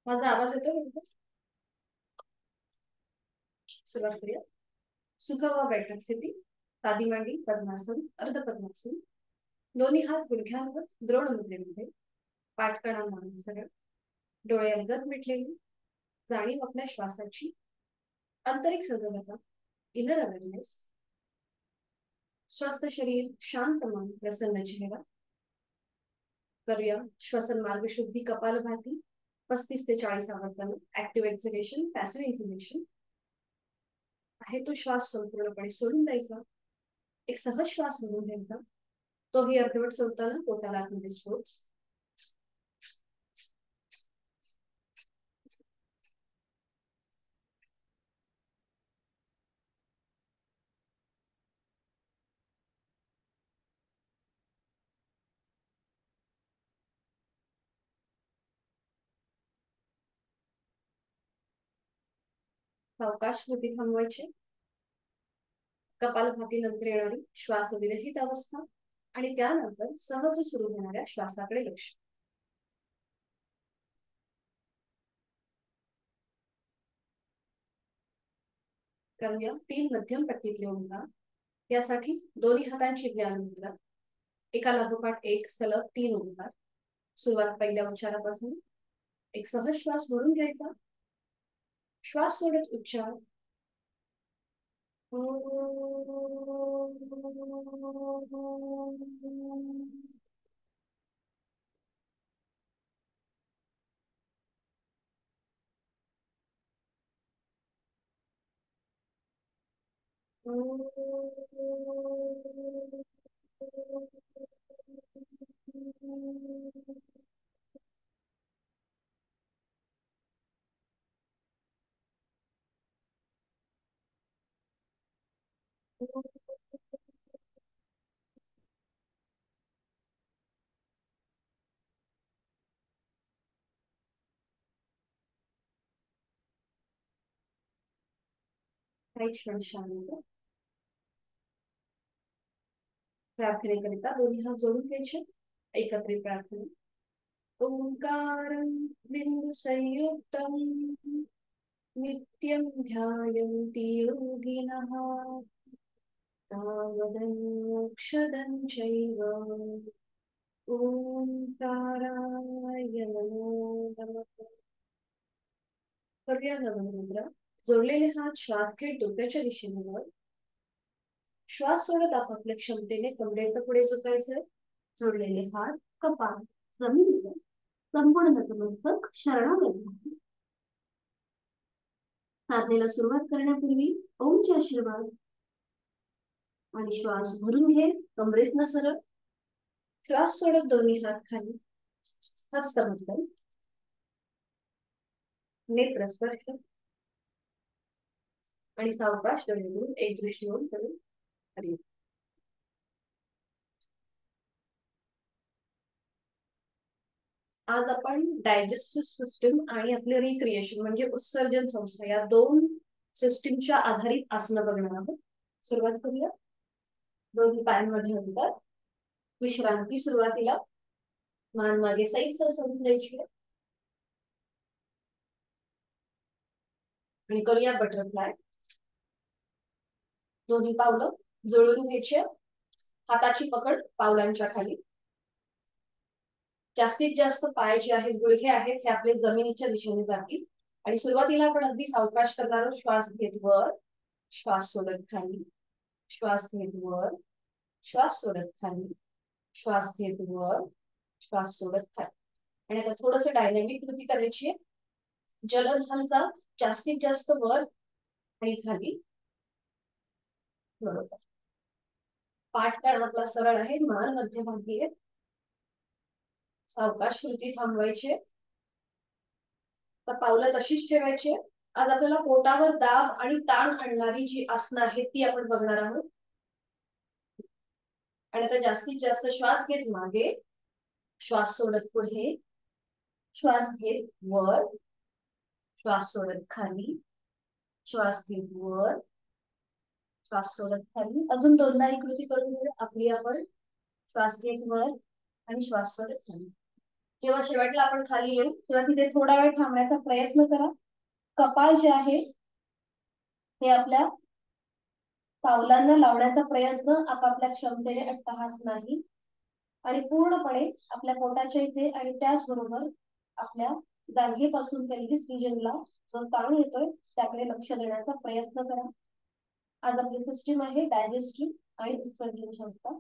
माझा आवाज येतो का? सुरुवात करूया. सुख व बैठक स्थिती. साधी मांडी पद्मासन अर्ध पद्मासन. दोन्ही हात गुडघ्यांवर द्रोण मुद्रेमध्ये. पाठकणा मान सरळ. डोळे अलगद मिटलेली. जाणीव आपल्या श्वासाची. आंतरिक सजगता. Inner awareness. स्वस्थ शरीर शांत मन प्रसन्न चेहरा. करूया श्वसन मार्ग शुद्धी कपालभाती. 35 ते 40 आवर्तन. Active exhalation passive inflation. आहे तो श्वास संपूर्णपणे सोडून द्यायचा. एक सहज श्वास भरून घ्यायचा. तोही अर्धवट सोडताना पोटाला आतमध्ये स्फोट. सावकाश कृती थांबवायची. कपालभाती नंतर येणारी श्वास विरहित अवस्था आणि त्यानंतर सहज सुरू होणाऱ्या श्वासाकडे लक्ष. करूया 3 मध्यम पट्टीतले ओंकार. यासाठी दोन्ही हातांची ज्ञान मुद्रा. एका लागोपाठ एक सलग 3 ओंकार. सुरुवात पहिल्या उच्चारापासून. एक सहज श्वास भरून घ्यायचा. श्वास सोडत उच्चार. काही क्षण शांत. प्रार्थनेकरिता दोन्ही हात जोडून घ्यायचे. एकत्रित प्रार्थना. ओंकारं बिंदु संयुक्तं नित्यं ध्यायन्ति योगिनः. तावदं मोक्षदं चैव. ओंकाराय नमो नमः. करूया नमनमुद्रा. जोडलेले हात श्वास घेत डोक्याच्या दिशेने वर. श्वास सोडत आपापल्या क्षमतेने कमरेत पुढे झुकायचे. जोडलेले हात कपाळ जमिनीवर. संपूर्ण नतमस्तक शरणागती. साधनेला सुरुवात करण्यापूर्वी ओमचे आशीर्वाद. आणि श्वास भरून घे कमरेतनं सरळ. श्वास सोडत दोन्ही हात खाली. हस्तमस्तक. नेत्र स्पर्श. आणि सावकाश डोळे मिळून एक दृष्टिकोन करून हरी. आज आपण डायजेस्टिव्ह सिस्टीम आणि आपले रिक्रिएशन म्हणजे उत्सर्जन संस्था या 2 सिस्टीमच्या आधारित आसनं बघणार आहोत. सुरुवात करूया. दोन्ही पायांमध्ये अंतर. विश्रांती. सुरुवातीला मान मागे सैल सोडून द्यायची आणि करूया बटरफ्लाय. दोन्ही पावलं जोडून घ्यायचे. हाताची पकड पावलांच्या खाली. जास्तीत जास्त पाय जे आहेत गुडघे आहेत हे आपले जमिनीच्या दिशेने जातील. आणि सुरुवातीला आपण अगदी सावकाश करणार आहोत. श्वास घेत वर. श्वास सोडत खाली. श्वास घेत वर. श्वास सोडत खाली. श्वास घेत वर. श्वास सोडत खाली. आणि आता थोडस डायनॅमिक कृती करायची आहे. जलद हालचाल. जास्तीत जास्त वर आणि खाली. बरोबर. पाठकाण आपला सरळ आहे. मान मध्यभागी आहे. सावकाश कृती थांबवायची. तर पावलं तशीच ठेवायची. आज आपल्याला पोटावर दाब आणि ताण आणणारी जी आसनं आहेत ती आपण बघणार आहोत. आणि आता जास्तीत जास्त श्वास घेत मागे. श्वास सोडत पुढे. श्वास घेत वर. श्वास सोडत खाली. श्वास घेत वर. श्वास सोडत खाली. अजून 2दा ही कृती करून घेऊया. आपली आपण श्वास घेत वर आणि श्वास सोडत खाली. जेव्हा शेवटला आपण खाली येऊ तेव्हा तिथे थोडा वेळ थांबण्याचा प्रयत्न करा. कपाळ जे आहे ते आपल्या पावलांना लावण्याचा प्रयत्न आपापल्या क्षमतेने अट्टहास नाही, आणि पूर्णपणे आपल्या पोटाच्या इथे आणि त्याचबरोबर आपल्या जांघेपासून पेल्विस रिजनला जो ताण येतोय त्याकडे लक्ष देण्याचा प्रयत्न करा. आज आपली सिस्टीम आहे डायजेस्टिव्ह आणि उत्सर्जन क्षमता.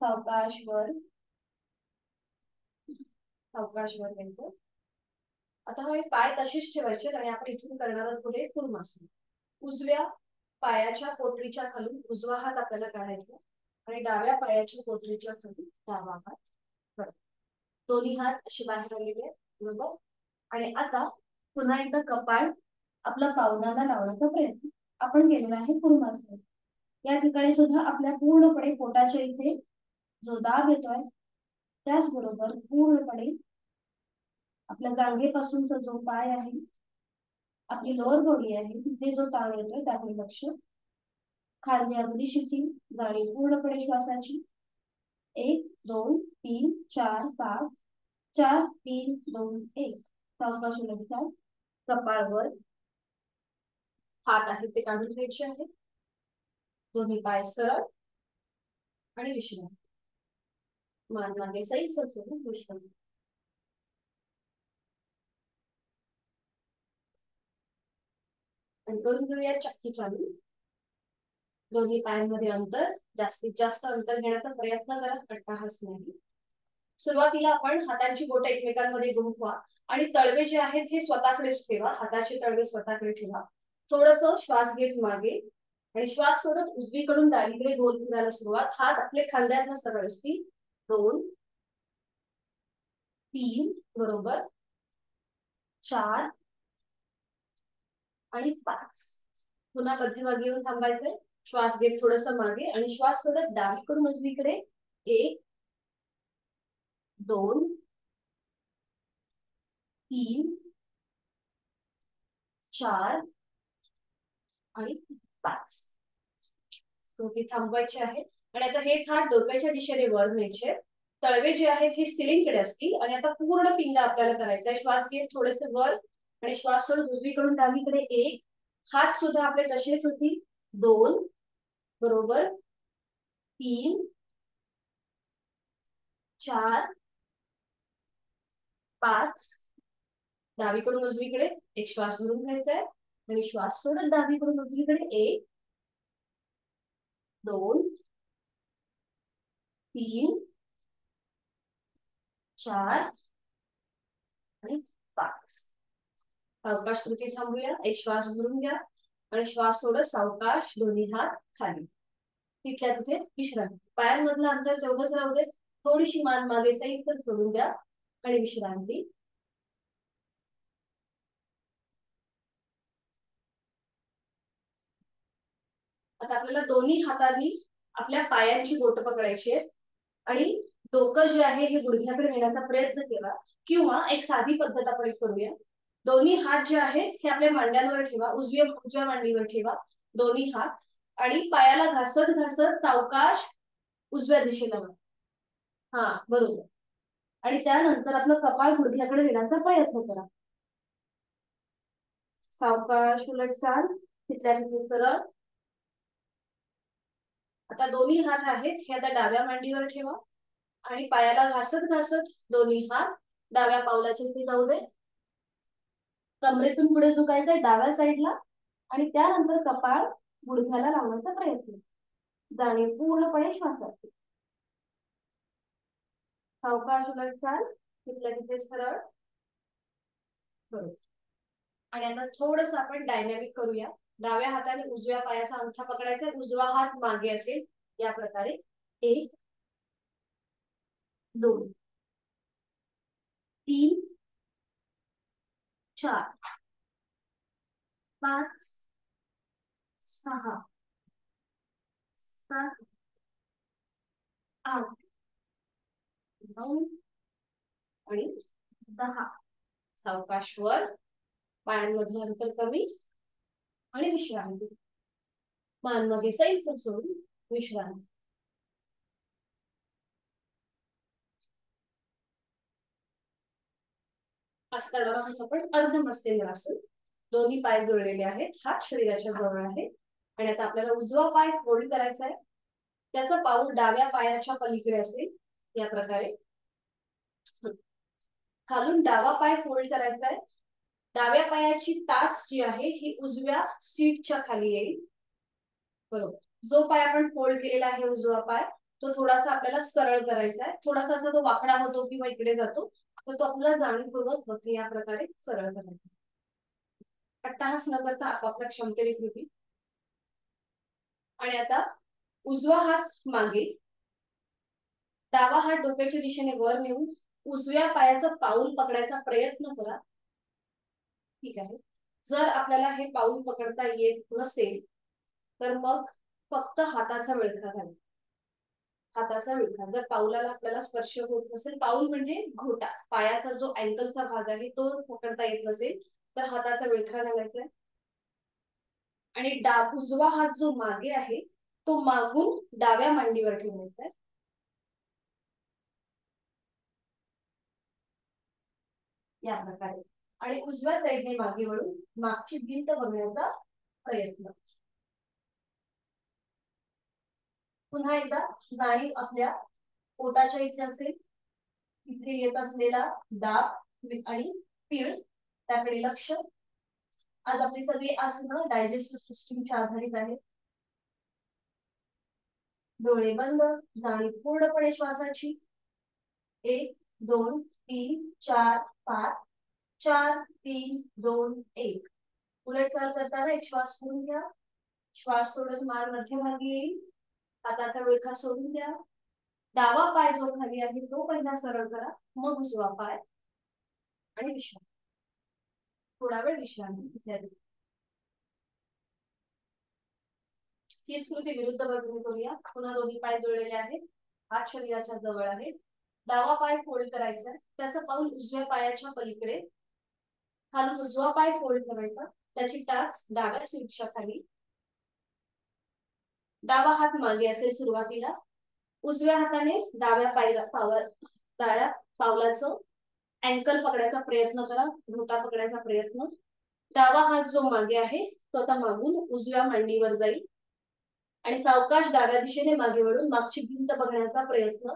सावकाश वर, सावकाश वर घ्यायचं. आता हे पाय तसेच ठेवायचे आणि आपण इथून करणार आहोत पुढे कूर्मासन. उजव्या पायाच्या पोटरीच्या खालून उजवा हात आपल्याला काढायचा आणि डाव्या पायाच्या पोटरीच्या खालून डावा हात. दोन्ही हात असे बाहेर आलेले आहेत, बरोबर. आणि आता पुन्हा एकदा कपाळ आपल्या पावलाला लावण्याचा प्रयत्न आपण केलेला आहे कूर्मासन. या ठिकाणी सुद्धा आपल्या पूर्णपणे पोटाच्या इथे जो दाब येतोय त्याचबरोबर पूर्णपणे आपल्या जांघेपासूनचा जो पाय आहे, आपली लोअर बॉडी आहे, तिथे जो ताण येतोय त्याकडे लक्ष. खाली अगदी शिथिल जाणीव पूर्णपणे श्वासाची. 1 2 3 4 5 4 3 2 1. सावकाश उलटचाल. कपाळवर हात आहे ते काढून घ्यायचे आहे. दोन्ही पाय सरळ आणि विश्रांती. मान मागे सैल सोडून विश्रांती. आणि करून घेऊया चक्की चालू. दोन्ही पायांमध्ये अंतर, जास्तीत जास्त अंतर घेण्याचा प्रयत्न करा, अट्टहास नाही. सुरुवातीला आपण हातांची बोटे एकमेकांमध्ये गुंफवा आणि तळवे जे आहेत हे स्वतःकडेच ठेवा. हाताचे तळवे स्वतःकडे ठेवा. थोडस श्वास घेत मागे आणि श्वास सोडत उजवीकडून डावीकडे गोल फिरायला सुरुवात. हात आपले खांद्यातनं सरळ असतील. 2 3 बरोबर, 4 आणि 5. पुन्हा मध्यभागी येऊन थांबायचंय. श्वास घेत थोडस मागे आणि श्वास सोडत डावीकडून उजवीकडे. 1 2 3 4 आणि 5. दोघे थांबवायचे आहेत. आणि आता हे हात डोक्याच्या दिशेने वर न्यायचे. तळवे जे आहेत हे सिलिंगकडे असतील आणि आता पूर्ण पिंगा आपल्याला करायचा आहे. श्वास घेत थोडेसे वर आणि श्वास सोडून उजवीकडून डावीकडे. 1 हात सुद्धा आपले तसेच होतील. 2 बरोबर, 3 4 5. डावीकडून उजवीकडे. एक श्वास भरून घ्यायचा आहे आणि श्वास सोडत डावीकडून उजवीकडे. 1 2 3 4 आणि 5. सावकाश कृती थांबूया. एक श्वास भरून घ्या आणि श्वास सोडत सावकाश दोन्ही हात खाली. तिथल्या तिथे विश्रांती. पायांमधलं अंतर तेवढंच राहू देत. थोडीशी मान मागे सैल सोडून द्या आणि विश्रांती. आता आपल्याला दोन्ही हातांनी आपल्या पायांची बोट पकडायची आहेत आणि डोकं जे आहे हे गुडघ्याकडे नेण्याचा प्रयत्न केला, किंवा एक साधी पद्धत आपण करूया. दोन्ही हात जे आहेत हे आपल्या मांड्यांवर ठेवा. उजव्या मांडीवर ठेवा दोन्ही हात आणि पायाला घासत घासत सावकाश उजव्या दिशेला वळा. हा बरोबर. आणि त्यानंतर आपलं कपाळ गुडघ्याकडे नेण्याचा प्रयत्न करा. सावकाश उलटचाल. तिथल्या तिथे सरळ. आता दोन्ही हात आहेत हे आता डाव्या मांडीवर ठेवा आणि पायाला घासत घासत दोन्ही हात डाव्या पावलाच्या इथे जाऊ दे. कमरेतून पुढे झुकायचंय डाव्या साईडला आणि त्यानंतर कपाळ गुडघ्याला लावण्याचा प्रयत्न. जाणीव पूर्णपणे श्वासाची. सावकाश उलटचाल. तिथल्या तिथे सरळ. बरोबर. आणि आता थोडस आपण डायनॅमिक करूया. डाव्या हाताने उजव्या पायाचा अंगठा पकडायचा. उजवा हात मागे असेल या प्रकारे. 1 2 3 4 5 6 7 8 9 आणि 10. सावकाश वर. पायांमधलं अंतर कमी आणि विश्रांती. मान मागे सैल सोडून विश्रांती. असं करणार आहोत आपण अर्ध मत्स्येंद्रासन. दोन्ही पाय जोडलेले आहेत, हात शरीराच्या जवळ आहे. आणि आता आपल्याला उजवा पाय फोल्ड करायचा आहे. त्याचा पाऊल डाव्या पायाच्या पलीकडे असेल या प्रकारे. खालून डावा पाय फोल्ड करायचा आहे. डाव्या पायाची टाच जी आहे ही उजव्या सीटच्या खाली येईल. बरोबर. जो पाय आपण फोल्ड केलेला आहे उजवा पाय तो थोडासा आपल्याला सरळ करायचा आहे. थोडासा असा तो वाकडा होतो किंवा इकडे जातो, तर तो आपल्याला जाणीवपूर्वक बघ या प्रकारे सरळ करायचा. अट्टहास न करता आपापल्या क्षमतेने कृती. आणि आता उजवा हात मागे, डावा हात डोक्याच्या दिशेने वर नेऊन उजव्या पायाचा पाऊल पकडायचा प्रयत्न करा. ठीक आहे. जर आपल्याला हे पाऊल पकडता येत नसेल तर मग फक्त हाताचा विळखा घाला. हाताचा विळखा जर पाऊलाला आपल्याला स्पर्श होत नसेल, पाऊल म्हणजे घोटा, पायाचा जो अँकलचा भाग आहे तो पकडता येत नसेल तर हाताचा विळखा घालायचा आहे. आणि उजवा हात जो मागे आहे तो मागून डाव्या मांडीवर ठेवायचा आहे. या प्रकारे. आणि उजव्या साईडने मागे वळून मागची भिंत बघण्याचा प्रयत्न. पुन्हा एकदा जाणीव आपल्या पोटाच्या इथे असेल, इथे येत असलेला दाब आणि पीळ त्याकडे लक्ष. आज आपली सगळी आसनं डायजेस्टिव्ह सिस्टीमच्या आधारित आहेत. डोळे बंद, जाणीव पूर्णपणे श्वासाची. 1 2 3 4 5 4 3 2 1. उलट चाल करताना एक श्वास घेऊन घ्या. श्वास सोडून मान मध्यभागी येईल. हाताचा विळखा सोडून द्या. डावा पाय जो खाली आहे तो पहिला सरळ करा, मग उजवा पाय. आणि विश्रांती. थोडा वेळ विश्रांती. ही स्मृती विरुद्ध बाजूने करूया. पुन्हा दोन्ही पाय जुळलेले आहेत, हात शरीराच्या जवळ आहे. डावा पाय फोल्ड करायचा, त्याचा पाऊल उजव्या पायाच्या पलीकडे. खालून उजवा पाय फोल्ड करायचा, त्याची टाच डाव्या सीटच्या खाली. डावा हात मागे असेल सुरुवातीला. उजव्या हाताने डाव्या पावलाचं अँकल पकडायचा प्रयत्न करा, घोटा पकडायचा प्रयत्न. डावा हात जो मागे आहे तो आता मागून उजव्या मांडीवर जाईल. आणि सावकाश डाव्या दिशेने मागे वळून मागची भिंत बघण्याचा प्रयत्न.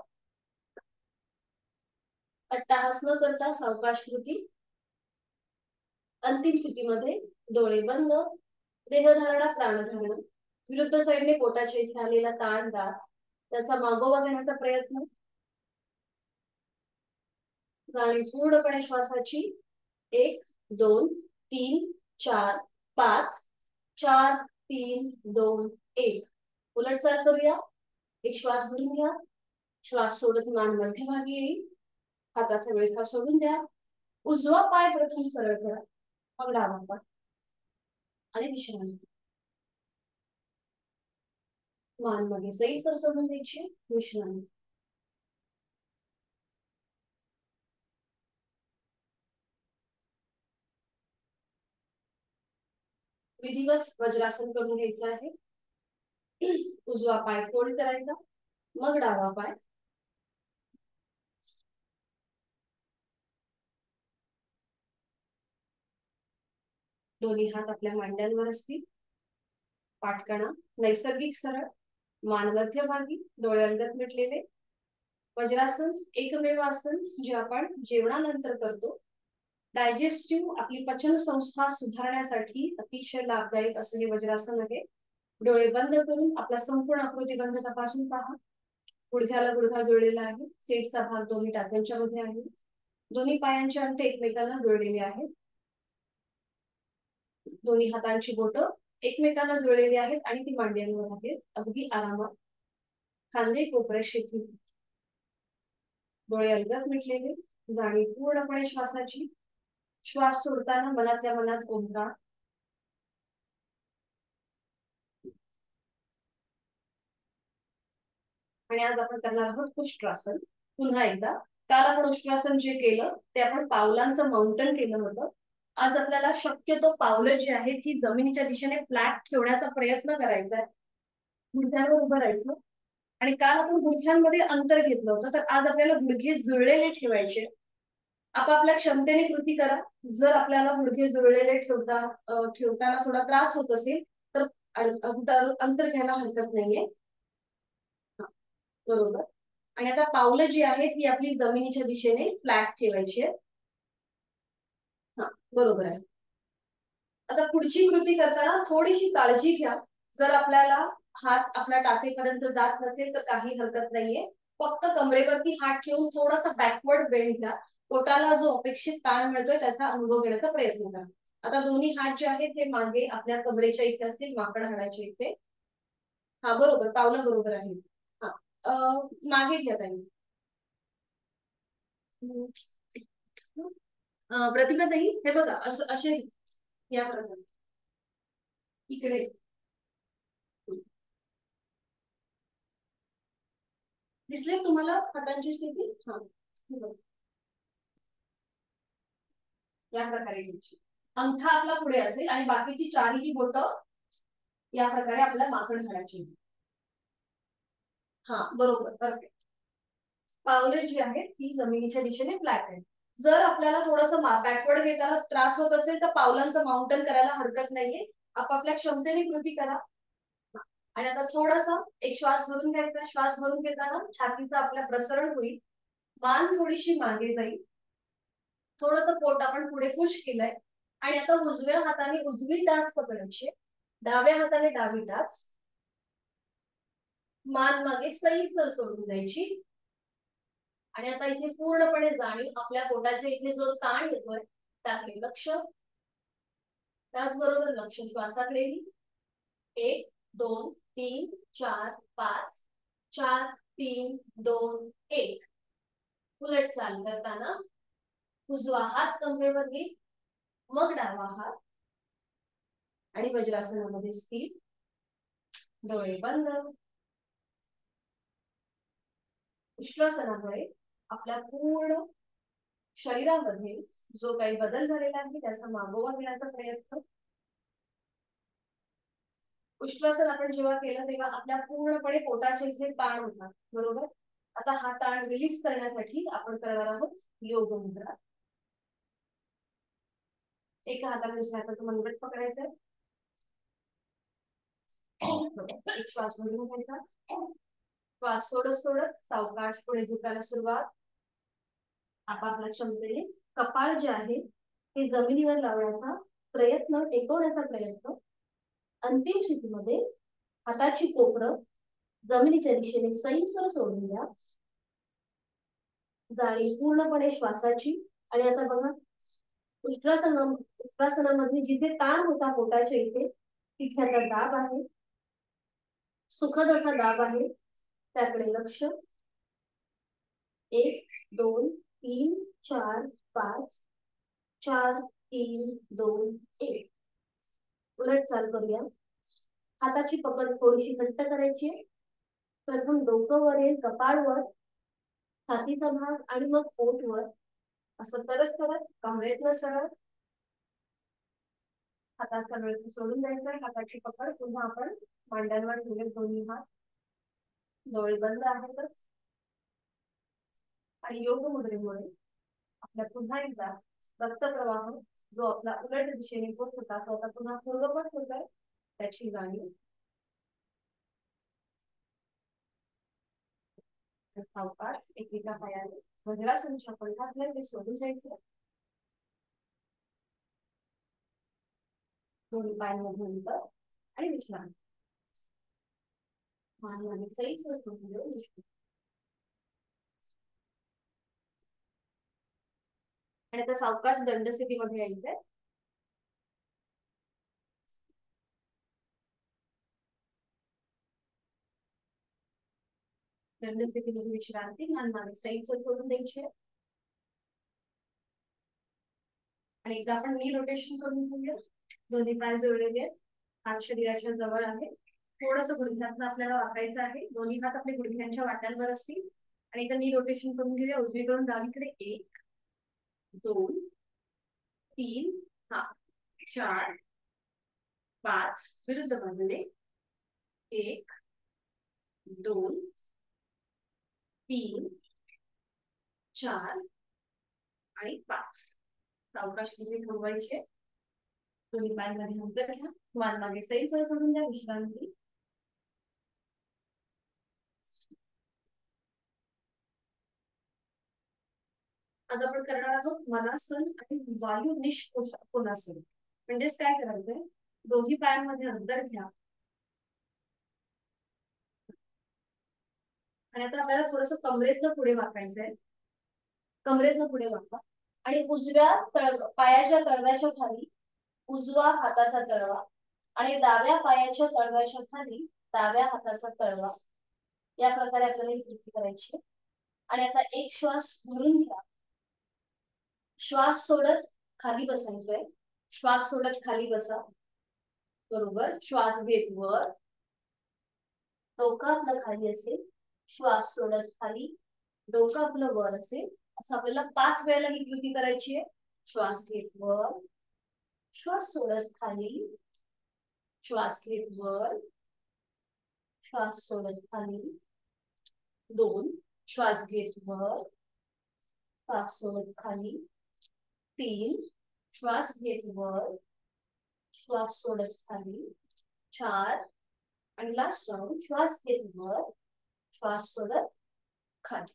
अट्टहास न करता सावकाश कृती. अंतिम स्थितीमध्ये डोळे बंद, देहधारणा प्राणधारणा. विरुद्ध साईडने पोटाच्या इथे आलेला ताण दाब त्याचा मागोवा घेण्याचा प्रयत्न. जाणीव पूर्णपणे श्वासाची. 1 2 3 4 5 4 3 2 1. उलटचाल करूया. एक श्वास भरून घ्या. श्वास सोडत मान मध्यभागी येईल. हाताचा विळखा सोडून द्या. उजवा पाय प्रथम सरळ करा, मग डावा पाय. आणि विश्रांती. मान मागे सैसर सोडून द्यायची. विश्रांती. विधिवत वज्रासन करून घ्यायचं आहे. उजवा पाय फोल्ड करायचा, मग डावा पाय. दोन्ही हात आपल्या मांड्यांवर असतील. पाठकणा नैसर्गिक सरळ, मान मध्यभागी, डोळे अंगत मिटलेले. वज्रासन एकमेव आसन जे आपण जेवणानंतर करतो. डायजेस्टिव्ह आपली पचन संस्था सुधारण्यासाठी अतिशय लाभदायक असं हे वज्रासन आहे. डोळे बंद करून आपला संपूर्ण आकृतिबंध तपासून पहा. गुडघ्याला गुडघा जोडलेला आहे, सेटचा भाग दोन्ही टाचांच्या मध्ये आहे. दोन्ही पायांचे अंत एकमेकांना जोडलेले आहेत. दोन्ही हातांची बोटं एकमेकांना जोडलेली आहेत आणि ती मांड्यांवर आहेत. अगदी आरामात. खांदे कोपरे शेती. डोळे अलगद मिटलेले. जाणीव पूर्णपणे श्वासाची. श्वास सोडताना मनातल्या मनात ओंकार. आणि आज आपण करणार आहोत उष्ट्रासन. पुन्हा एकदा काल आपण उष्ट्रासन जे केलं ते आपण पावलांचं माउंटन केलं होतं. आज आपल्याला शक्यतो पावलं जी आहेत ही जमिनीच्या दिशेने फ्लॅट ठेवण्याचा प्रयत्न करायचा आहे. गुडघ्यावर उभं राहायचं. आणि काल आपण गुडघ्यांमध्ये अंतर घेतलं होतं, तर आज आपल्याला गुडघे जुळलेले ठेवायचे. आपापल्या क्षमतेने कृती करा. जर आपल्याला गुडघे जुळलेले ठेवताना थोडा त्रास होत असेल तर अंतर घ्यायला हरकत नाहीये. बरोबर. आणि आता पावलं जी आहेत ती आपली जमिनीच्या दिशेने फ्लॅट ठेवायची आहेत. हा, बरोबर आहे. आता पुढची कृती करताना थोडीशी काळजी घ्या. जर आपल्याला हात आपल्या टाचेपर्यंत जात नसेल तर काही हरकत नाहीये. फक्त कमरेवरती हात ठेवून थोडासा बॅकवर्ड बेंड घ्या. पोटाला जो अपेक्षित ताण मिळतोय त्याचा अनुभव घेण्याचा प्रयत्न करा. आता दोन्ही हात जे आहेत हे मागे आपल्या कमरेच्या इथे असतील, माकड हाडाच्या इथे. हा, बरोबर, पावलं बरोबर आहे. हा, मागे घ्या ताई. प्रतिभा ताई, हे बघा असं असे या प्रकारे इकडे. दिसले तुम्हाला हातांची स्थिती? हा, या प्रकारे घ्यायची. अंगठा आपला पुढे असेल आणि बाकीची चारही बोटं या प्रकारे आपल्या माकड घालायची. हा, बरोबर, परफेक्ट. पावले जी आहेत ती जमिनीच्या दिशेने फ्लॅट आहेत. जर आपल्याला थोडस बॅकवर्ड घेताना त्रास होत असेल तर पावलांचं माउंटन करायला हरकत नाहीये. आपापल्या क्षमतेने कृती करा. आणि आता थोडासा एक श्वास भरून घ्यायचा. श्वास भरून घेताना छातीचं आपल्या प्रसरण होईल. मान थोडीशी मागे जाईल. थोडस पोट आपण पुढे पुश केलंय. आणि आता उजव्या हाताने उजवी टाच पकडायची, डाव्या हाताने डावी टाच. मान मागे सैलसर सोडून द्यायची. आणि आता इथे पूर्णपणे जाणीव आपल्या पोटाच्या इथे जो ताण येतोय त्याकडे लक्ष. त्याचबरोबर लक्ष श्वासाकडे. 1 2 3 4 5 4 3 2 1. उलट चाल करताना उजवा हात कमरेवर घे, मग डावा हात. आणि वज्रासनामध्ये स्थिर, डोळे बंद. उष्ट्रासनामुळे आपल्या पूर्ण शरीरामध्ये जो काही बदल झालेला आहे त्याचा मागोवा घेण्याचा प्रयत्न. उष्ट्रासन आपण जेव्हा केलं तेव्हा आपल्या पूर्णपणे पोटाच्या इथे ताण होता, बरोबर. आता हा ताण रिलीज करण्यासाठी आपण करणार आहोत योग मुद्रा. एका हाताने दुसऱ्या हाताचं मनगट पकडायचंय. एक श्वास भरून घ्यायचा. श्वास सोडत सोडत सावकाश पुढे झुकायला सुरुवात. आपापल्या क्षमतेने कपाळ जे आहे ते जमिनीवर लावण्याचा प्रयत्न, टेकवण्याचा प्रयत्न. अंतिम स्थितीमध्ये हाताची कोपरं जमिनीच्या दिशेने सैलसर सोडून द्या. जाळी पूर्णपणे श्वासाची. आणि आता बघा, उष्ट्रासनामध्ये जिथे ताण होता पोटाच्या इथे तिथे आता दाब आहे, सुखद असा दाब आहे. त्याकडे लक्ष. 1 2 3 4 5 4 3 2 1. उलट चाल करूया. हाताची पकड थोडीशी घट्ट करायची. प्रथम डोकं वर येईल, कपाळ वर, छातीचा भाग आणि मग पोट वर. असं करत करत कमरेतनं सरळ हाताचा वेळ सोडून द्यायचा. हाताची पकड पुन्हा आपण मांड्यांवर ठेवले, दोन्ही हात. डोळे बंद आहेतच. आणि योग मुद्रेमुळे आपल्या पुन्हा एकदा रक्तप्रवाह जो आपला उलट दिशेने होत होता तो आता पुन्हा पूर्वपट होत आहे त्याची जाणीव. सावकाश एकेका पायाने वज्रासनच्या पलटातले ते सोडून द्यायचे. दोन्ही पाय नंतर आणि विश्रांती. मान मागे सैल सोडून देऊ. आणि आता सावकाश दंड स्थितीमध्ये यायचंय. दंड स्थितीमध्ये विश्रांती. मान मागे सैल सोडून द्यायची. आणि एकदा आपण नी रोटेशन करून घेऊया. दोन्ही पाय जोडलेले, हात शरीराच्या जवळ आहे. थोडंसं गुडघ्यातनं आपल्याला वाकायचं आहे. दोन्ही हात आपल्या गुडघ्यांच्या वाट्यांवर असतील. आणि एकदा नी रोटेशन करून घेऊया. उजवीकडून डावीकडे 1 2 3 4 5. विरुद्ध बाजूने 1 2 3 4 आणि 5. सावकाश किती थांबवायचे. दोन्ही पायांमध्ये अंतर घ्या. मान मागे सैल सोडून द्या. विश्रांती. आज आपण करणार आहोत मनासन आणि वायू निष्कोनासन. म्हणजेच काय करायचंय, दोन्ही पायांमध्ये अंतर घ्या आणि आता आपल्याला थोडस कमरेतनं पुढे वाकायचंय. कमरेतनं पुढे वाका आणि उजव्या पायाच्या तळव्याच्या खाली उजवा हाताचा तळवा आणि डाव्या पायाच्या तळव्याच्या खाली डाव्या हाताचा तळवा, या प्रकारे आपल्याला ही कृती करायची. आणि आता एक श्वास भरून घ्या. श्वास सोडत खाली बसायचंय. श्वास सोडत खाली बसा. बरोबर. श्वास घेत वर. डोकं आपलं खाली असेल. श्वास सोडत खाली. डोकं आपलं वर असेल. असं आपल्याला 5 वेळेला ही कृती करायची आहे. श्वास घेत वर. श्वास सोडत खाली. श्वास घेत वर. श्वास सोडत खाली. 2. श्वास घेत वर. श्वास सोडत खाली. 3. श्वास घेत वर. श्वास सोडत खाली. 4. आणि लास्ट राऊंड. श्वास घेत वर. श्वास सोडत खाली.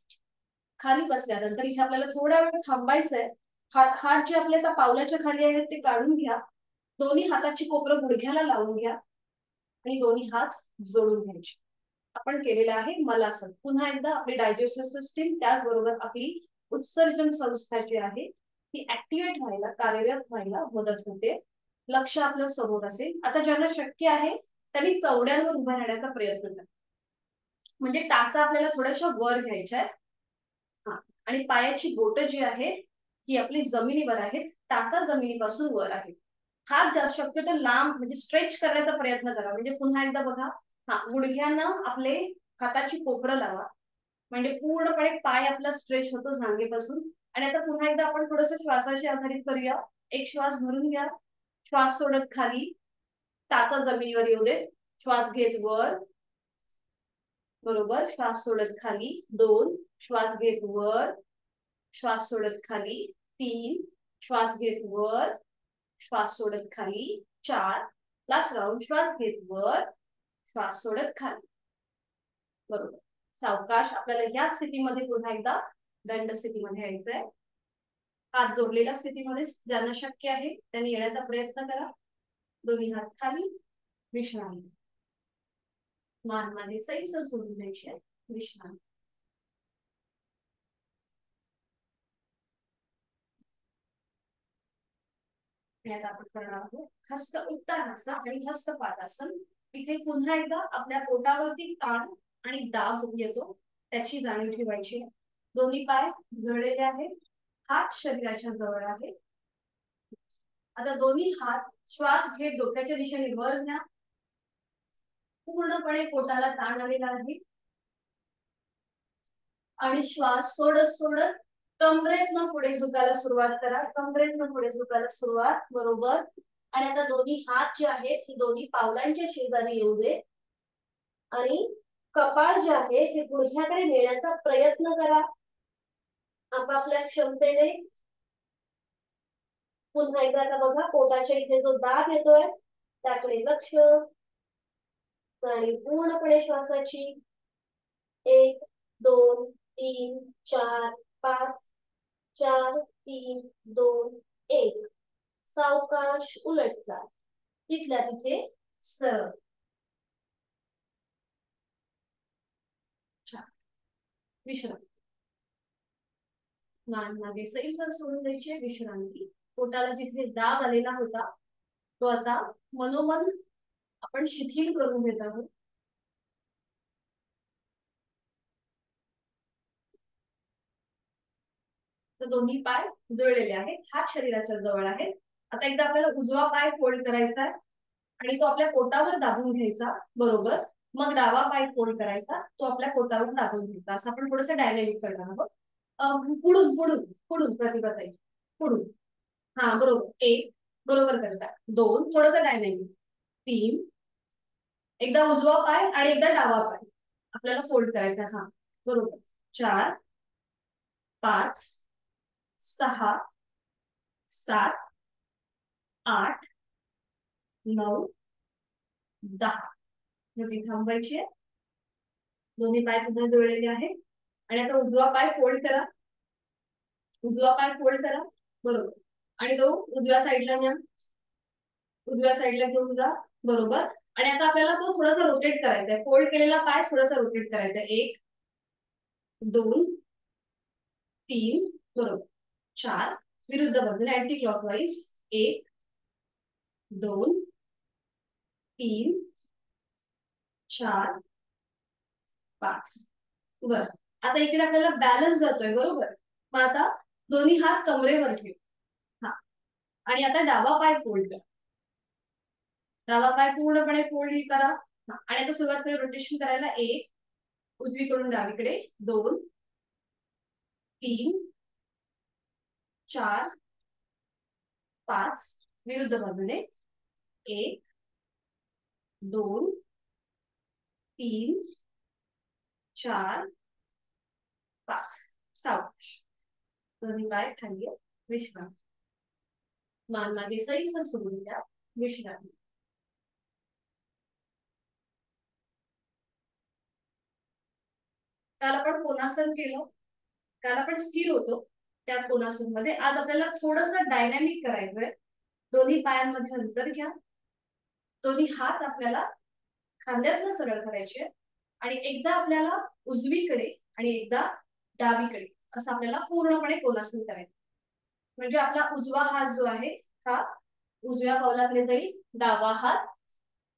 खाली बसल्यानंतर इथे आपल्याला थोडा वेळ थांबायचंय. हात जे आपल्या त्या पावलाच्या खाली आहेत ते काढून घ्या. दोन्ही हाताची कोपरं गुडघ्याला लावून घ्या आणि दोन्ही हात जोडून घ्यायचे. आपण केलेलं आहे मलासन. पुन्हा एकदा आपली डायजेस्टिव्ह सिस्टीम त्याचबरोबर आपली उत्सर्जन संस्था जी आहे ती ऍक्टिव्हेट व्हायला, कार्यरत व्हायला मदत होते. लक्ष आपलं समोर असेल. आता ज्यांना शक्य आहे त्यांनी चवड्यांवर उभा राहण्याचा प्रयत्न करा. म्हणजे टाचा आपल्याला थोड्याशा वर घ्यायच्या आहेत. आणि पायाची बोटं जी आहेत ती आपली जमिनीवर आहेत. टाचा जमिनीपासून वर आहे. हात जास्त शक्यतो लांब म्हणजे स्ट्रेच करण्याचा प्रयत्न करा. म्हणजे पुन्हा एकदा बघा. गुडघ्यांना आपले हाताची कोपरं लावा. म्हणजे पूर्णपणे पाय आपला स्ट्रेच होतो जांघेपासून. आणि आता पुन्हा एकदा आपण थोडस श्वासाशी आधारित करूया. एक श्वास भरून घ्या. श्वास सोडत खाली. टाचा जमिनीवर येऊ दे. श्वास घेत वर. बरोबर. श्वास सोडत खाली. 2. श्वास घेत वर. श्वास सोडत खाली. 3. श्वास घेत वर. श्वास सोडत खाली. 4. Last round. श्वास घेत वर. श्वास सोडत खाली. बरोबर. सावकाश. आपल्याला या स्थितीमध्ये पुन्हा एकदा दंड स्थितीमध्ये यायचंय. हात जोडलेल्या स्थितीमध्ये ज्यांना शक्य आहे त्यांनी येण्याचा प्रयत्न करा. दोन्ही हात खाली. विश्रांती. मान मागे सैल सोडून द्यायची आहे. विश्रांती. आता आपण करणार आहोत हस्त उत्तानासन आणि हस्त पादासन. इथे पुन्हा एकदा आपल्या पोटावरती ताण आणि दाब येतो त्याची जाणीव ठेवायची. दोन्ही पाय घडलेले आहेत. हात शरीराच्या जवळ आहे. आता दोन्ही हात श्वास घेत डोक्याच्या दिशेने वर घ्या. पूर्णपणे पोटाला ताण आलेला आहे. आणि श्वास सोडत सोडत कमरेतनं पुढे झुकायला सुरुवात करा. कमरेतनं पुढे झुकायला सुरुवात. बरोबर. आणि आता दोन्ही हात जे आहेत हे दोन्ही पावलांच्या शेजारी येऊ दे. आणि कपाळ जे आहे हे गुडघ्याकडे नेण्याचा प्रयत्न करा आपापल्या क्षमतेने. पुन्हा एकदा आता बघा पोटाच्या इथे जो दाब येतोय त्याकडे लक्ष. आणि पूर्णपणे श्वासाची 1 2 3 4 5 4 3 2 1. सावकाश उलट जा. तिथल्या तिथे सरळ. विश्रांती. मान मागे सैल सोडून द्यायची. विश्रांती. पोटाला जिथे दाब आलेला होता तो आता मनोमन आपण शिथिल करून घेत आहोत. तर दोन्ही पाय जुळलेले आहेत. हात शरीराच्या जवळ आहेत. आता एकदा आपल्याला उजवा पाय फोल्ड करायचा आहे आणि तो आपल्या पोटावर दाबून घ्यायचा. बरोबर. मग डावा पाय फोल्ड करायचा. तो आपल्या पोटावर दाबून घ्यायचा. असं आपण थोडस डायनॅमिक करणार आहोत. पुढून पुढून पुढून प्रतिभाताई पुढून. हा बरोबर. 1 बरोबर करता. 2 थोडस डायनॅमिक. 3 एकदा उजवा पाय आणि एकदा डावा पाय आपल्याला फोल्ड करायचा. हा बरोबर. 4 5 6 7 8 9 10 मध्ये थांबायचे. दोन्ही पाय पुन्हा जोडलेले आहेत. आणि आता उजवा पाय फोल्ड करा. उजवा पाय फोल्ड करा. बरोबर. आणि तो उजव्या साईडला न्या. उजव्या साईडला घेऊन जा. बरोबर. आणि आता आपल्याला तो थोडासा रोटेट करायचा आहे. फोल्ड केलेला पाय थोडासा रोटेट करायचा आहे. 1 2 3 बरोबर. 4 विरुद्ध बाजूने अँटी क्लॉकवाईज. 1 2 3 4 5 बर. आता इकडे आपल्याला बॅलन्स जातोय. बरोबर. मग आता दोन्ही हात कमरेवर ठेव. हा. आणि आता डावा पाय फोल्ड करा. डावा पाय पूर्णपणे फोल्ड करा. आणि आता सुरुवात करा रोटेशन करायला. 1 उजवीकडून डावीकडे. 2 3 4 5 विरुद्ध बाजूने. 1 2 3 4 5 सावकाश. दोन्ही पाय खाली. विश्रांती. मान मागे सैल सोडून द्या. विश्रांती. काल आपण कोणासन केलं. काल आपण स्थिर होतो त्या कोणासन मध्ये. आज आपल्याला थोडंसं डायनॅमिक करायचंय. दोन्ही पायांमध्ये अंतर घ्या. दोन्ही हात आपल्याला खांद्यातनं सरळ करायचे. आणि एकदा आपल्याला उजवीकडे आणि एकदा डावीकडे असं आपल्याला पूर्णपणे कोणासन करायचं. म्हणजे आपला उजवा हात जो आहे हा उजव्या पावलाकडे जाईल. डावा हात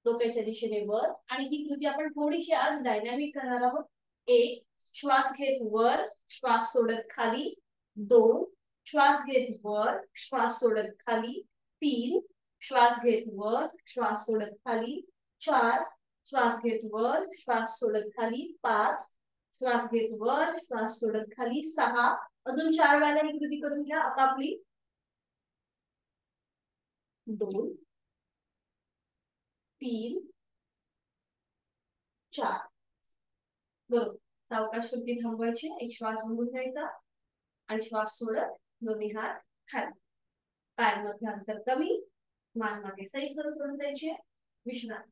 डोक्याच्या दिशेने वर. आणि ही कृती आपण थोडीशी आज डायनॅमिक करणार आहोत. 1 श्वास घेत वर, श्वास सोडत खाली. 2 श्वास घेत वर, श्वास सोडत खाली. 3 श्वास घेत वर, श्वास सोडत खाली. 4 श्वास घेत वर, श्वास सोडत खाली. 5 श्वास घेत वर, श्वास सोडत खाली. 6 अजून 4 वेळा ही कृती करून घ्या. आता आपली 2 3 4 बरोबर. सावकाश कृती थांबवायची. एक श्वास भरून घ्यायचा आणि श्वास सोडत दोन्ही हात खाली. पायांमध्ये अंतर कमी. मान मागे सैल सोडून द्यायची. विश्रांती.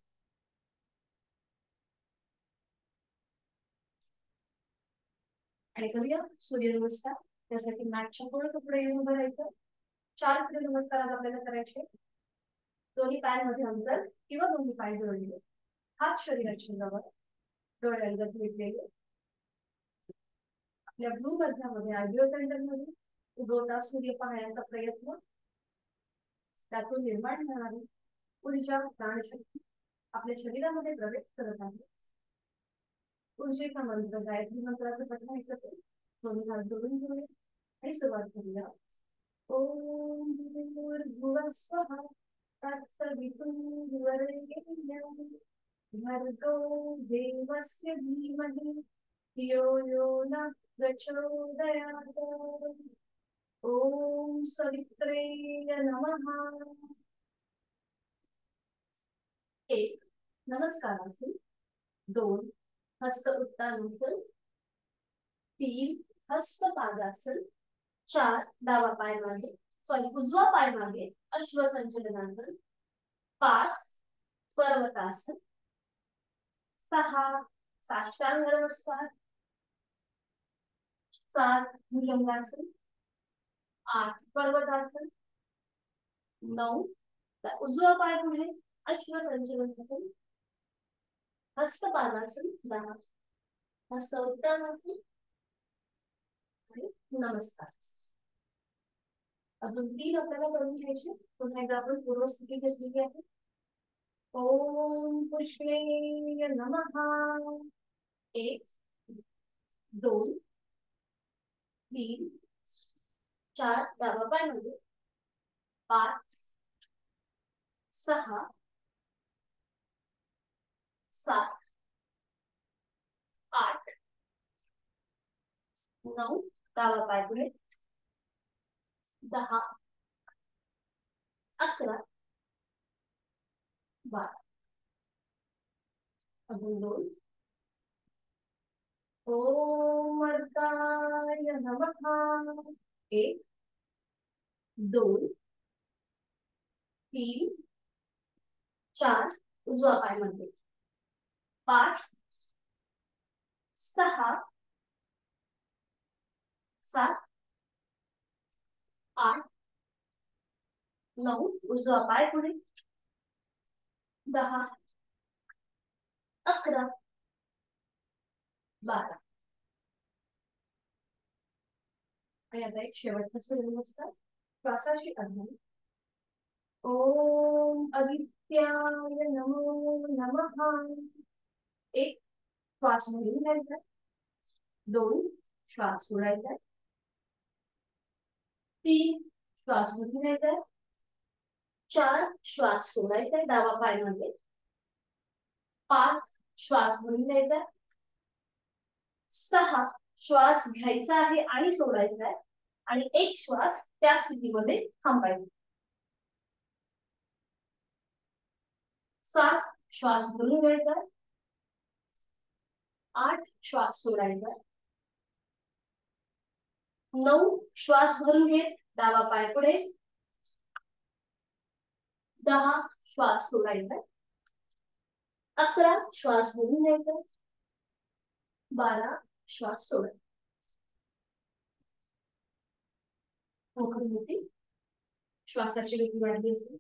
आणि करूया सूर्यनमस्कार. त्यासाठी मॅटच्या थोडंसं पुढे येऊन उभं राहायचं. 4 सूर्यनमस्कार आज आपल्याला करायचे. दोन्ही पायांमध्ये अंतर किंवा दोन्ही पाय जोडले. हात शरीराच्या जवळ. डोळे अंगात घेतलेले. आपल्या ब्लू मध्यामध्ये आर्डिओ सेंटर मध्ये उगवता सूर्य पाहण्याचा प्रयत्न. त्यातून निर्माण होणारी ऊर्जा प्राणशक्ती आपल्या शरीरामध्ये प्रवेश करत आहे. ऊर्जेचा मंत्र गायत्री मंत्राचं पठण ऐकत दोन्ही हात जोडून घेऊया आणि सुरुवात करूया. ओम भूर्भुवः स्वः तत्सवितुर्वरेण्यं भर्गो देवस्य धीमहि धियो यो नः प्रचोदयात्. ओम सवित्रे नमः. 1 नमस्कारासन. 2 हस्त उत्तानासन. 3 हस्त पादासन. 4 डावा पाय मागे उजवा पाय मागे अश्वसंचलनासन. 5 पर्वतासन. 6 साष्टांग नमस्कार. 7 भुजंगासन. 8 पर्वतासन. 9 उजवा पाय पुढे अश्वसंचलनासन. हस्तपादासन. 10 हस्त उत्तानासन आणि नमस्कार. अजून 3 आपल्याला करून घ्यायचे. पुन्हा एकदा आपण पूर्वस्थिती घेतलेली आहे. ओम पुष्णे नमः. 1 2 3 4 डावा पाय मध्ये. 5 6 7 8 9 डावा पाय पुढे. 10 11 12 अजून 2. ओम अर्काय नमः. 1 2 3 4 उजवा पाय मध्ये 5 6 7 8 9 उजवा पाय पुढे 10 11 12 आणि आता एक शेवटचा सूर्यनमस्कार श्वासाची अध्ययन ओम आदित्याय नमो नमः एक श्वास भरून घ्यायचा 2 श्वास सोडायचा 3 श्वास भरून घ्यायचा 4 श्वास सोडायचा डावा पाय मध्ये 5 श्वास भरून घ्यायचा 6 श्वास घ्यायचा आहे आणि सोडायचा आहे आणि 1 श्वास त्या स्थितीमध्ये थांबायचा 7 श्वास भरून घ्यायचा 8 श्वास सोडायचा 9 श्वास भरून घेत डावा पाय पुढे 10 श्वास सोडायचा 11 श्वास भरून घ्यायचा 12 श्वास सोडायचा होती श्वासाची गती वाढली असेल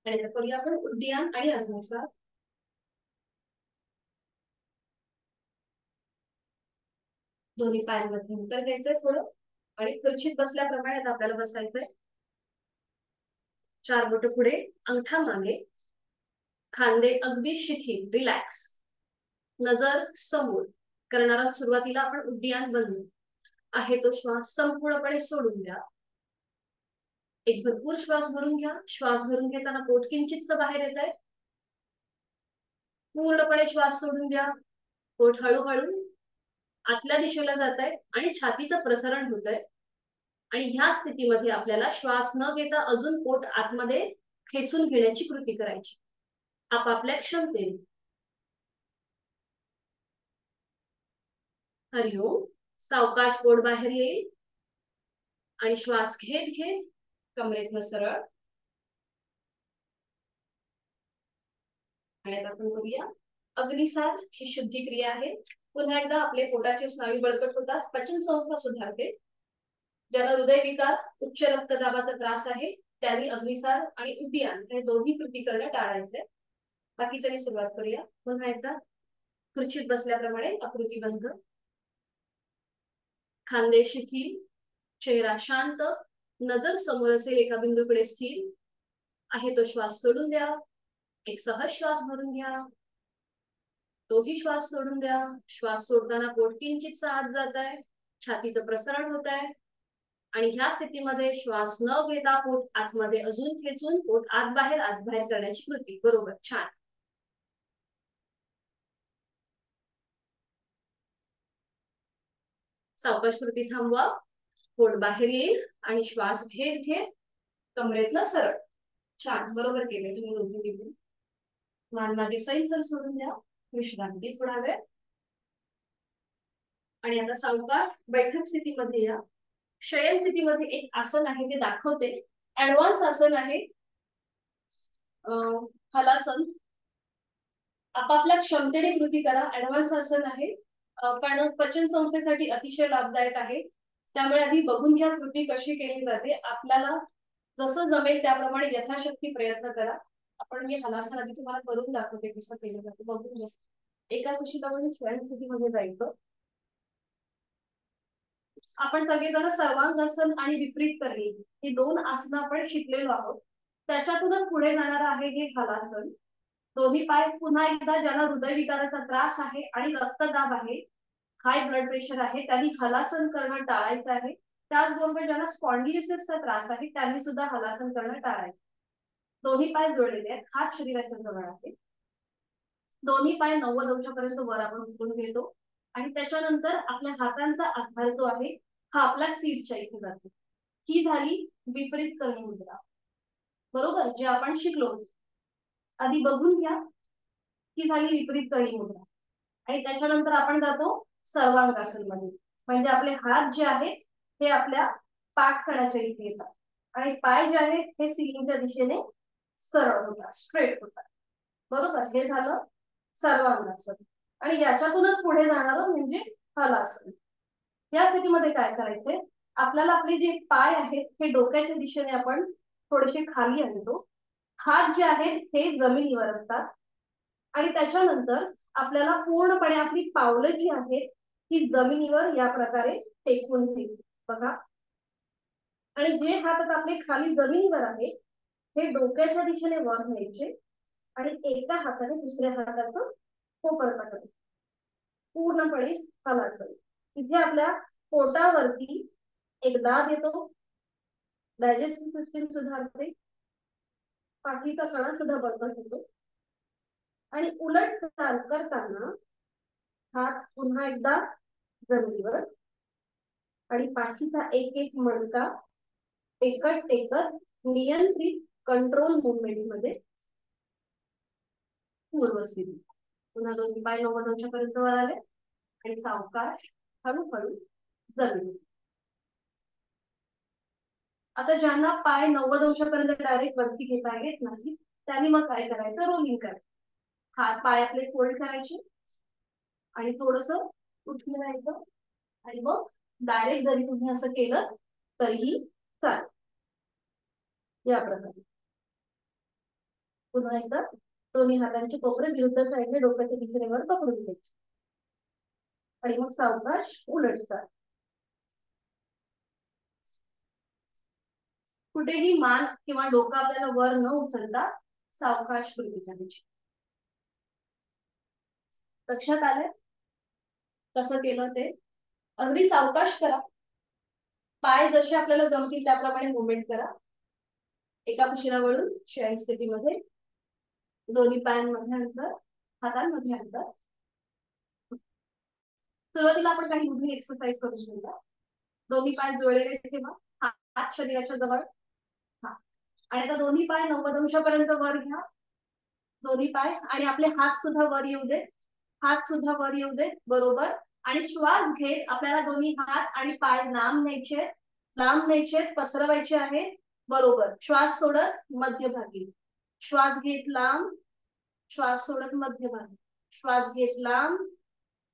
आणि करूया आपण उड्डीयान आणि अग्निश्वास दोन्ही पायांमध्ये अंतर घ्यायचंय थोडं आणि खुर्चीत बसल्याप्रमाणे आता आपल्याला बसायचंय 4 बोट पुढे अंगठा मागे खांदे अगदी शिथिल रिलॅक्स नजर समोर करणारा सुरुवातीला आपण उड्डीयान बनवू आहे तो श्वास संपूर्णपणे सोडून द्या एक भरपूर श्वास भरून घ्या श्वास भरून घेताना पोट किंचितच बाहेर येत आहे पूर्णपणे श्वास सोडून द्या पोट हळूहळू आतल्या दिशेला जात आहे आणि छातीचं प्रसारण होत आहे आणि ह्या स्थितीमध्ये आपल्याला श्वास न घेता अजून पोट आतमध्ये खेचून घेण्याची कृती करायची आपापल्या क्षमतेने हरिओम सावकाश पोट बाहेर येईल आणि श्वास घेत घेत कमरेतनं सरळ आणि आता आपण करूया अग्निसार ही शुद्धी क्रिया आहे पुन्हा एकदा आपले पोटाचे स्नायू बळकट होतात पचन संस्था सुधारते ज्याला हृदयविकार उच्च रक्तदाबाचा त्रास आहे त्यांनी अग्निसार आणि उड्डीयान हे दोन्ही कृती करणं टाळायचंय बाकीच्यानी सुरुवात करूया पुन्हा एकदा खुर्चीत बसल्याप्रमाणे आकृतीबंध खांदे शिथिल चेहरा शांत नजर समोर असेल एका बिंदूकडे स्थिर आहे तो श्वास सोडून द्या एक सहज श्वास भरून घ्या तोही श्वास सोडून द्या श्वास सोडताना पोट किंचित आत जात आहे छातीचं प्रसारण होत आहे आणि ह्या स्थितीमध्ये श्वास न घेता पोट आतमध्ये अजून खेचून पोट आत बाहेर करण्याची कृती बरोबर छान सावकाश कृती थांबवा पोट बाहेर येईल आणि श्वास घेत घेत कमरेतनं सरळ छान बरोबर केले तुम्ही दोघी निघून मान मागे सैल सोडून द्या विश्रांती थोडा वेळ आणि आता सावकाश बैठक स्थितीमध्ये या शयन स्थितीमध्ये एक आसन आहे ते दाखवते ऍडव्हान्स आसन आहे हलासन आपापल्या क्षमतेने कृती करा ऍडव्हान्स आसन आहे पण पचन संस्थेसाठी अतिशय लाभदायक आहे त्यामुळे आधी बघून घ्या कृती कशी केली जाते आपल्याला जसं जमेल त्याप्रमाणे यथाशक्ती प्रयत्न करा आपण मी हलासन आधी तुम्हाला करून दाखवते कसं केलं जातं बघून घ्या एका गोष्टीत आपण शयन स्थितीमध्ये जायचं आपण सगळेजण सर्वांगासन आणि विपरीत करणे ही 2 आसनं आपण शिकलेलो आहोत त्याच्यातूनच पुढे जाणार आहे हे हलासन दोन्ही पाय पुन्हा एकदा ज्याला हृदयविकाराचा त्रास आहे आणि रक्तदाब आहे हाय ब्लड प्रेशर आहे त्यांनी हलासन करणं टाळायचं आहे त्याचबरोबर ज्यांना स्पॉन्डिलिसिसचा त्रास आहे त्यांनी सुद्धा हलासन करणं टाळायचं दोन्ही पाय जोडलेले आहेत हात शरीराच्या जवळ आहे दोन्ही पाय 90 अंशापर्यंत वर आपण उचलून घेतो आणि त्याच्यानंतर आपल्या हातांचा आधार जो आहे हा आपला सीटच्या इथे जातो ही झाली विपरीत करणी मुद्रा बरोबर जे आपण शिकलो आधी बघून घ्या ही झाली विपरीत करणी मुद्रा आणि त्याच्यानंतर आपण जातो सर्वांगासन मध्ये. म्हणजे आपले हात जे आहेत हे आपल्या पाठकणाच्या इथे येतात आणि पाय जे आहेत हे सिलिंगच्या दिशेने सरळ होतात, स्ट्रेट होतात. बरोबर, हे झालं सर्वांगासन. आणि याच्यातूनच पुढे जाणार म्हणजे हलासन. या स्थितीमध्ये काय करायचंय, आपल्याला आपले जे पाय आहेत हे डोक्याच्या दिशेने आपण थोडेसे खाली आणतो. हात जे आहेत हे जमिनीवर असतात आणि त्याच्यानंतर आपल्याला पूर्णपणे आपली पावलं जी आहेत ती जमिनीवर या प्रकारे टेकवून ठेवली. बघा, आणि जे हात आपले खाली जमिनीवर आहे हे डोक्याच्या दिशेने वर न्यायचे आणि एका हाताने दुसऱ्या हाताचं कोपर करायचं, पूर्णपणे हलासन. इथे आपल्या पोटावरती एक दाब येतो, डायजेस्टिव्ह सिस्टीम सुधारते, पाठीचा कणा सुद्धा बळकट होतो आणि उलट चाल करताना हात पुन्हा एकदा जमिनीवर आणि पाठीचा एक एक मणका टेकत टेकत नियंत्रित कंट्रोल मुवमेंट मध्ये पूर्वस्थिती. पुन्हा दोन्ही पाय 90 अंशापर्यंत वर आले आणि सावकाश हळूहळू जमिनी. आता ज्यांना पाय 90 अंशापर्यंत डायरेक्ट वरती घेता येत नाही त्यांनी मग काय करायचं, रोलिंग करायचं. हात पाय आपले फोल्ड करायचे आणि थोडस उठून राहायचं आणि मग डायरेक्ट जरी तुम्ही असं केलं तरीही चालेल. या प्रकारे पुन्हा एकदा दोन्ही हातांचे कोपरे विरुद्ध साईडने डोक्याच्या दिशेने वर पकडून घ्यायचे आणि मग सावकाश उलट चाल. कुठेही मान किंवा डोकं आपल्याला वर न उचलता सावकाश कृती करायची. लक्षात आलंय कसं केलं ते? अगदी सावकाश करा, पाय जसे आपल्याला जमतील त्याप्रमाणे मुवमेंट करा. एका कुशीला वळून शयन स्थितीमध्ये दोन्ही पायांमध्ये अंतर, हातांमध्ये अंतर. सुरुवातीला आपण काही उजवी एक्सरसाइज करून घेऊया. दोन्ही पाय जुळलेले ठेवा, हात शरीराच्या जवळ. आणि आता दोन्ही पाय 90 अंशापर्यंत वर घ्या, दोन्ही पाय, आणि आपले हात सुद्धा वर येऊ दे, हात सुद्धा वर येऊ दे. बरोबर. आणि श्वास घेत आपल्याला दोन्ही हात आणि पाय लांब न्यायचे, लांब न्यायचे, पसरवायचे आहे. बरोबर. श्वास सोडत मध्यभागी, श्वास घेत लांब, श्वास सोडत मध्यभागी, श्वास घेत लांब,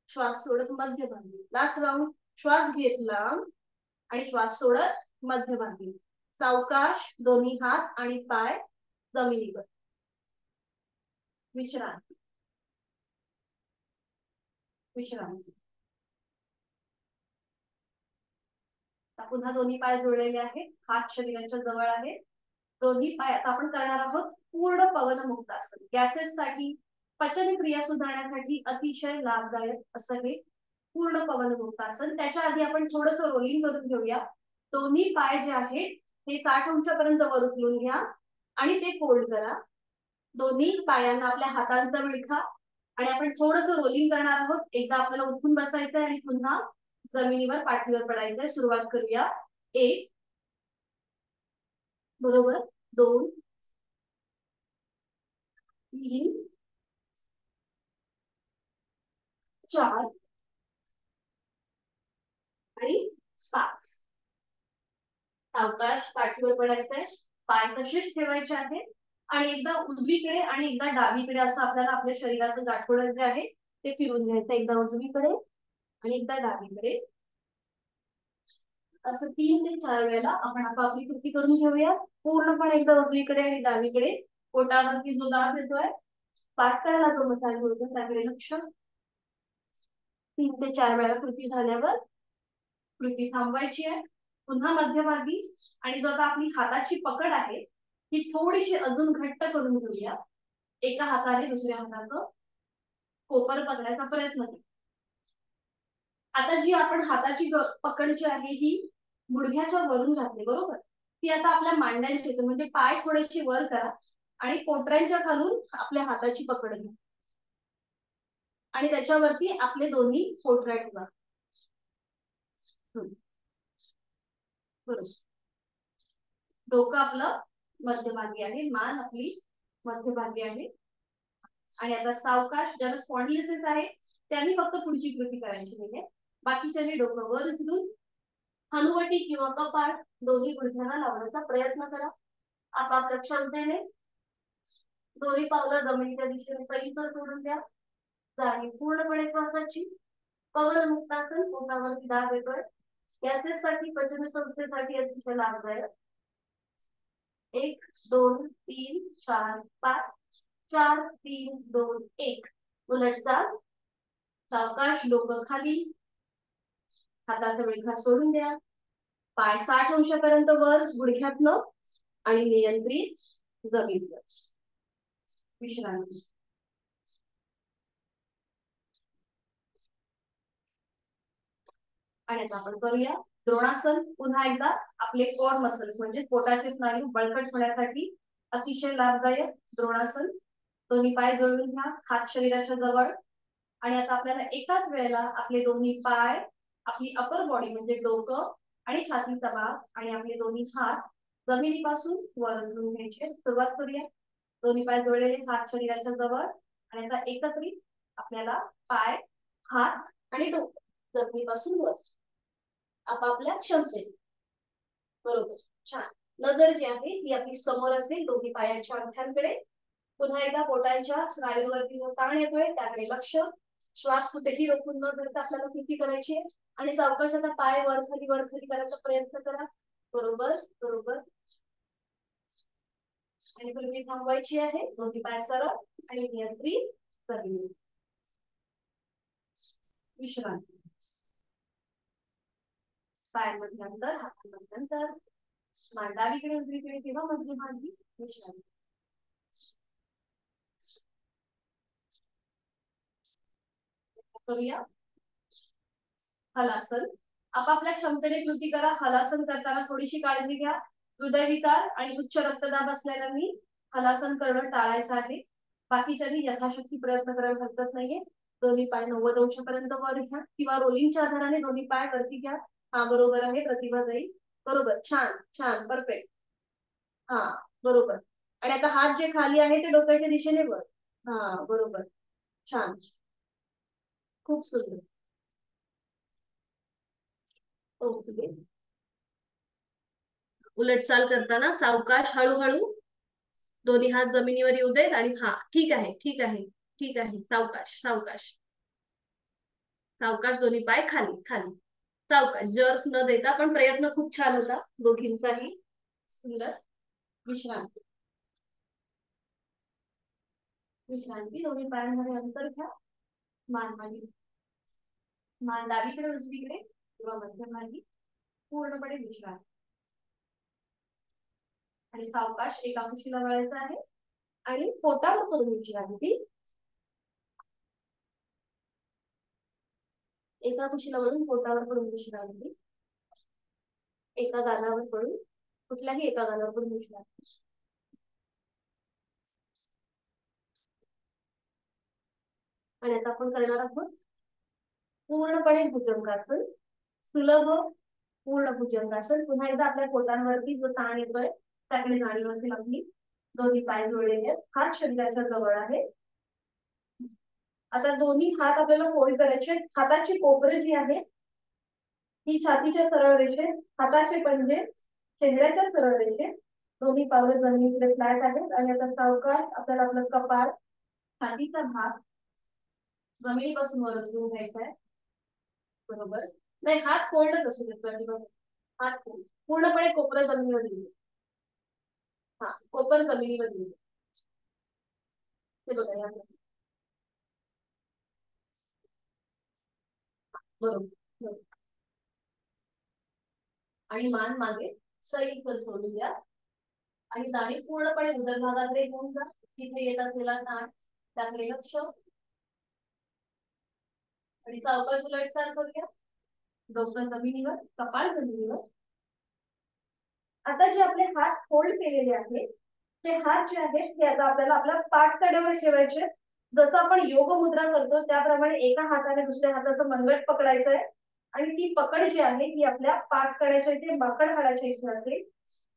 श्वास सोडत मध्यभागी. Last round. श्वास घेत लांब आणि श्वास सोडत मध्यभागी. सावकाश दोन्ही हात आणि पाय जमिनीवर. विश्रांती, विश्रांती. पुन्हा दोन्ही पाय जोडलेले आहेत, हात शरीराच्या जवळ आहेत. दोन्ही पाय आता आपण करणार आहोत पूर्ण पवनमुक्त आसन. गॅसेस साठी, पचन क्रिया सुधारण्यासाठी अतिशय लाभदायक असं हे पूर्ण पवनमुक्त आसन. त्याच्या आधी आपण थोडस रोलिंग करून घेऊया. दोन्ही पाय जे आहेत हे 60 अंशापर्यंत वर उचलून घ्या आणि ते फोल्ड करा. दोन्ही पायांना आपल्या हातांचा विळखा आणि आपण थोडस रोलिंग करणार आहोत. एकदा आपल्याला उठून बसायचंय आणि पुन्हा जमिनीवर पाठीवर पडायचंय. सुरुवात करूया. 1, बरोबर, 2, 3, 4 आणि 5. सावकाश पाठीवर पडायचंय, पाय तसेच ठेवायचे आहेत आणि एकदा उजवीकडे आणि एकदा डावीकडे असं आपल्याला आपल्या शरीराचं गाठोडं जे आहे ते फिरून घ्यायचं. एकदा उजवीकडे आणि एकदा डावीकडे, असं 3 ते 4 वेळेला आपण आपापली कृती करून घेऊया. पूर्णपणे एकदा उजवीकडे आणि डावीकडे. पोटावरती जो दाब येतोय, पाठकळ्याला जो मसाज होतो त्याकडे लक्ष. 3 ते 4 वेळा कृती झाल्यावर कृती थांबवायची आहे. पुन्हा मध्यभागी आणि जो आता आपली हाताची पकड आहे ती थोडीशी अजून घट्ट करून घेऊया. एका हाताने दुसऱ्या हाताचं कोपर पकडायचा प्रयत्न करू. आता जी आपण हाताची पकड जी आहे ही गुडघ्याच्या वरून घातली, बरोबर, ती आता आपल्या मांड्यांची येते. म्हणजे पाय थोडेसे वर करा आणि पोटऱ्यांच्या खालून आपल्या हाताची पकड घ्या आणि त्याच्यावरती आपले दोन्ही पोटऱ्या ठेवा. बरोबर. डोकं आपलं मध्यभागी आहे, मान आपली मध्यभागी आहे. आणि आता सावकाश, ज्याला स्पॉन्डिलिसिस आहे त्यांनी फक्त पुढची कृती करायची नाहीये. बाकीच्यांनी डोकं वर उचलून हनुवटी किंवा कपाळ दोन्ही गुडघ्यांना लावण्याचा प्रयत्न करा. आपापल्या क्षमतेने दोन्ही पावलं जमिनीच्या दिशेने सैलसर सोडून द्या. जाणीव पूर्णपणे श्वासाची. कवल मुक्तासन, पोटावरती दाब येतोय. गॅसेससाठी, पचन संस्थेसाठी अतिशय लाभदायक. 1 2 3 4 5 4 3 2 1. उलट चाल. सावकाश डोकं खाली. हाताचा विळखा सोडून द्या. पाय 60 अंशापर्यंत वर गुडघ्यातनं आणि नियंत्रित जमीनवर. विश्रांती. आणि आता आपण करूया द्रोणासन. पुन्हा एकदा आपले कोर मसल्स म्हणजे पोटाचे स्नायू बळकट होण्यासाठी अतिशय लाभदायक द्रोणासन. दोन्ही पाय जोडून घ्या, हात शरीराच्या जवळ. आणि आता आपल्याला एकाच वेळेला आपले दोन्ही पाय, आपली अपर बॉडी म्हणजे डोकं आणि छातीचा भाग आणि आपले दोन्ही हात जमिनीपासून वर उचलून घ्यायचे. सुरुवात करूया. दोन्ही पाय जोडलेले, हात शरीराच्या जवळ. आणि आता एकत्रित आपल्याला पाय, हात आणि डोकं जमिनीपासून वर आपापल्या क्षमतेने. बरोबर, छान. नजर जी आहे ती आपली समोर असेल, दोन्ही पायांच्या अंगठ्यांकडे. पुन्हा एकदा पोटांच्या स्नायूवरती जो ताण येतोय त्याकडे लक्ष. श्वास कुठेही रोखून न धरता आपल्याला कृती करायची आहे. आणि सावकाशाचा पाय वर खाली करायचा प्रयत्न करा. बरोबर बरोबर. आणि कृती थांबवायची आहे. दोन्ही पाय सरळ आणि नियंत्रित जमीन. विश्रांती. पायांमध्ये अंतर, हातांमध्ये अंतर. मान डावीकडे उजवीकडे किंवा मध्यभागी. विश्रांती. करूया हलासन. आपापल्या क्षमतेने कृती करा. हलासन करताना थोडीशी काळजी घ्या. हृदयविकार आणि उच्च रक्तदाब असलेल्यांनी हलासन करणं टाळायचं आहे. बाकीच्यांनी यथाशक्ती प्रयत्न करायला हरकत नाहीये. दोन्ही पाय 90 अंशापर्यंत वर घ्या किंवा रोलिंगच्या आधाराने दोन्ही पाय वरती घ्या. हा बरोबर आहे, प्रतिभा जाईल. बरोबर, छान छान, परफेक्ट. हा बरोबर. आणि आता हात जे खाली आहे ते डोक्याच्या दिशेने वर. हा बरोबर, छान, खूप सुंदर. ओके. उलट चाल करताना सावकाश हळूहळू दोन्ही हात जमिनीवर येऊ देत. आणि हा ठीक आहे, ठीक आहे, ठीक आहे. सावकाश सावकाश सावकाश. दोन्ही पाय खाली खाली. सावकाश, जर्क न देता. पण प्रयत्न खूप छान होता दोघींचाही. सुंदर. विश्रांती. विश्रांती. दोन्ही पायांमध्ये अंतर घ्या. मान मागे, मान डावीकडे उजवीकडे किंवा मध्यभागी. पूर्णपणे विश्रांती. आणि सावकाश एका कुशीला वळायचं आहे आणि पोटावर करून विश्रांती. एका कुशीला वळून पोटावर पडून विश्रांती. एका गालावर पडून, कुठल्याही एका गालावर पडून विश्रांती. आणि आता आपण करणार आहोत पूर्णपणे भुजंगासन. सुलभ पूर्ण भुजंगासन. पुन्हा एकदा आपल्या पोटांवरती जो ताण येतोय त्याकडे जाणीव असेल आपली. दोन्ही पाय जोडलेले आहेत, हात शरीराच्या जवळ आहे. आता दोन्ही हात आपल्याला फोल्ड करायचे. हाताची कोपरे जी आहे ती छातीच्या सरळ रेषेत, हाताचे पंजे चेहऱ्याच्या सरळ रेषेत. दोन्ही पावलं जमिनीकडे फ्लॅट आहेत. आणि आता सावकाश आपल्याला आपलं कपाळ, छातीचा भाग जमिनीपासून वर उचलून घ्यायचा आहे. बरोबर. नाही, हात फोल्डच असू देत. हात फोल्ड. पूर्णपणे कोपरा जमिनीवर येईल. हा, कोपर जमिनीवर येईल. ते बघा, बरोबर. आणि मान मागे सैल सोडून द्या. आणि दाढी पूर्णपणे उदरभागाकडे घेऊन जा. तिथे येत असलेला ताण त्याकडे लक्ष. आणि सावकाश उलटचाल करूया. डोकं जमिनीवर, कपाळ जमिनीवर. आता जे आपले हात फोल्ड केलेले आहेत ते हात जे आहेत ते आता आपल्याला आपल्या पाठकड्यावर ठेवायचे. जसं आपण योग मुद्रा करतो त्याप्रमाणे एका हाताने दुसऱ्या हाताचं मनगट पकडायचं आहे. आणि ती पकड जी आहे ती आपल्या पाठकड्याच्या इथे, माकड हाडाच्या इथे असेल,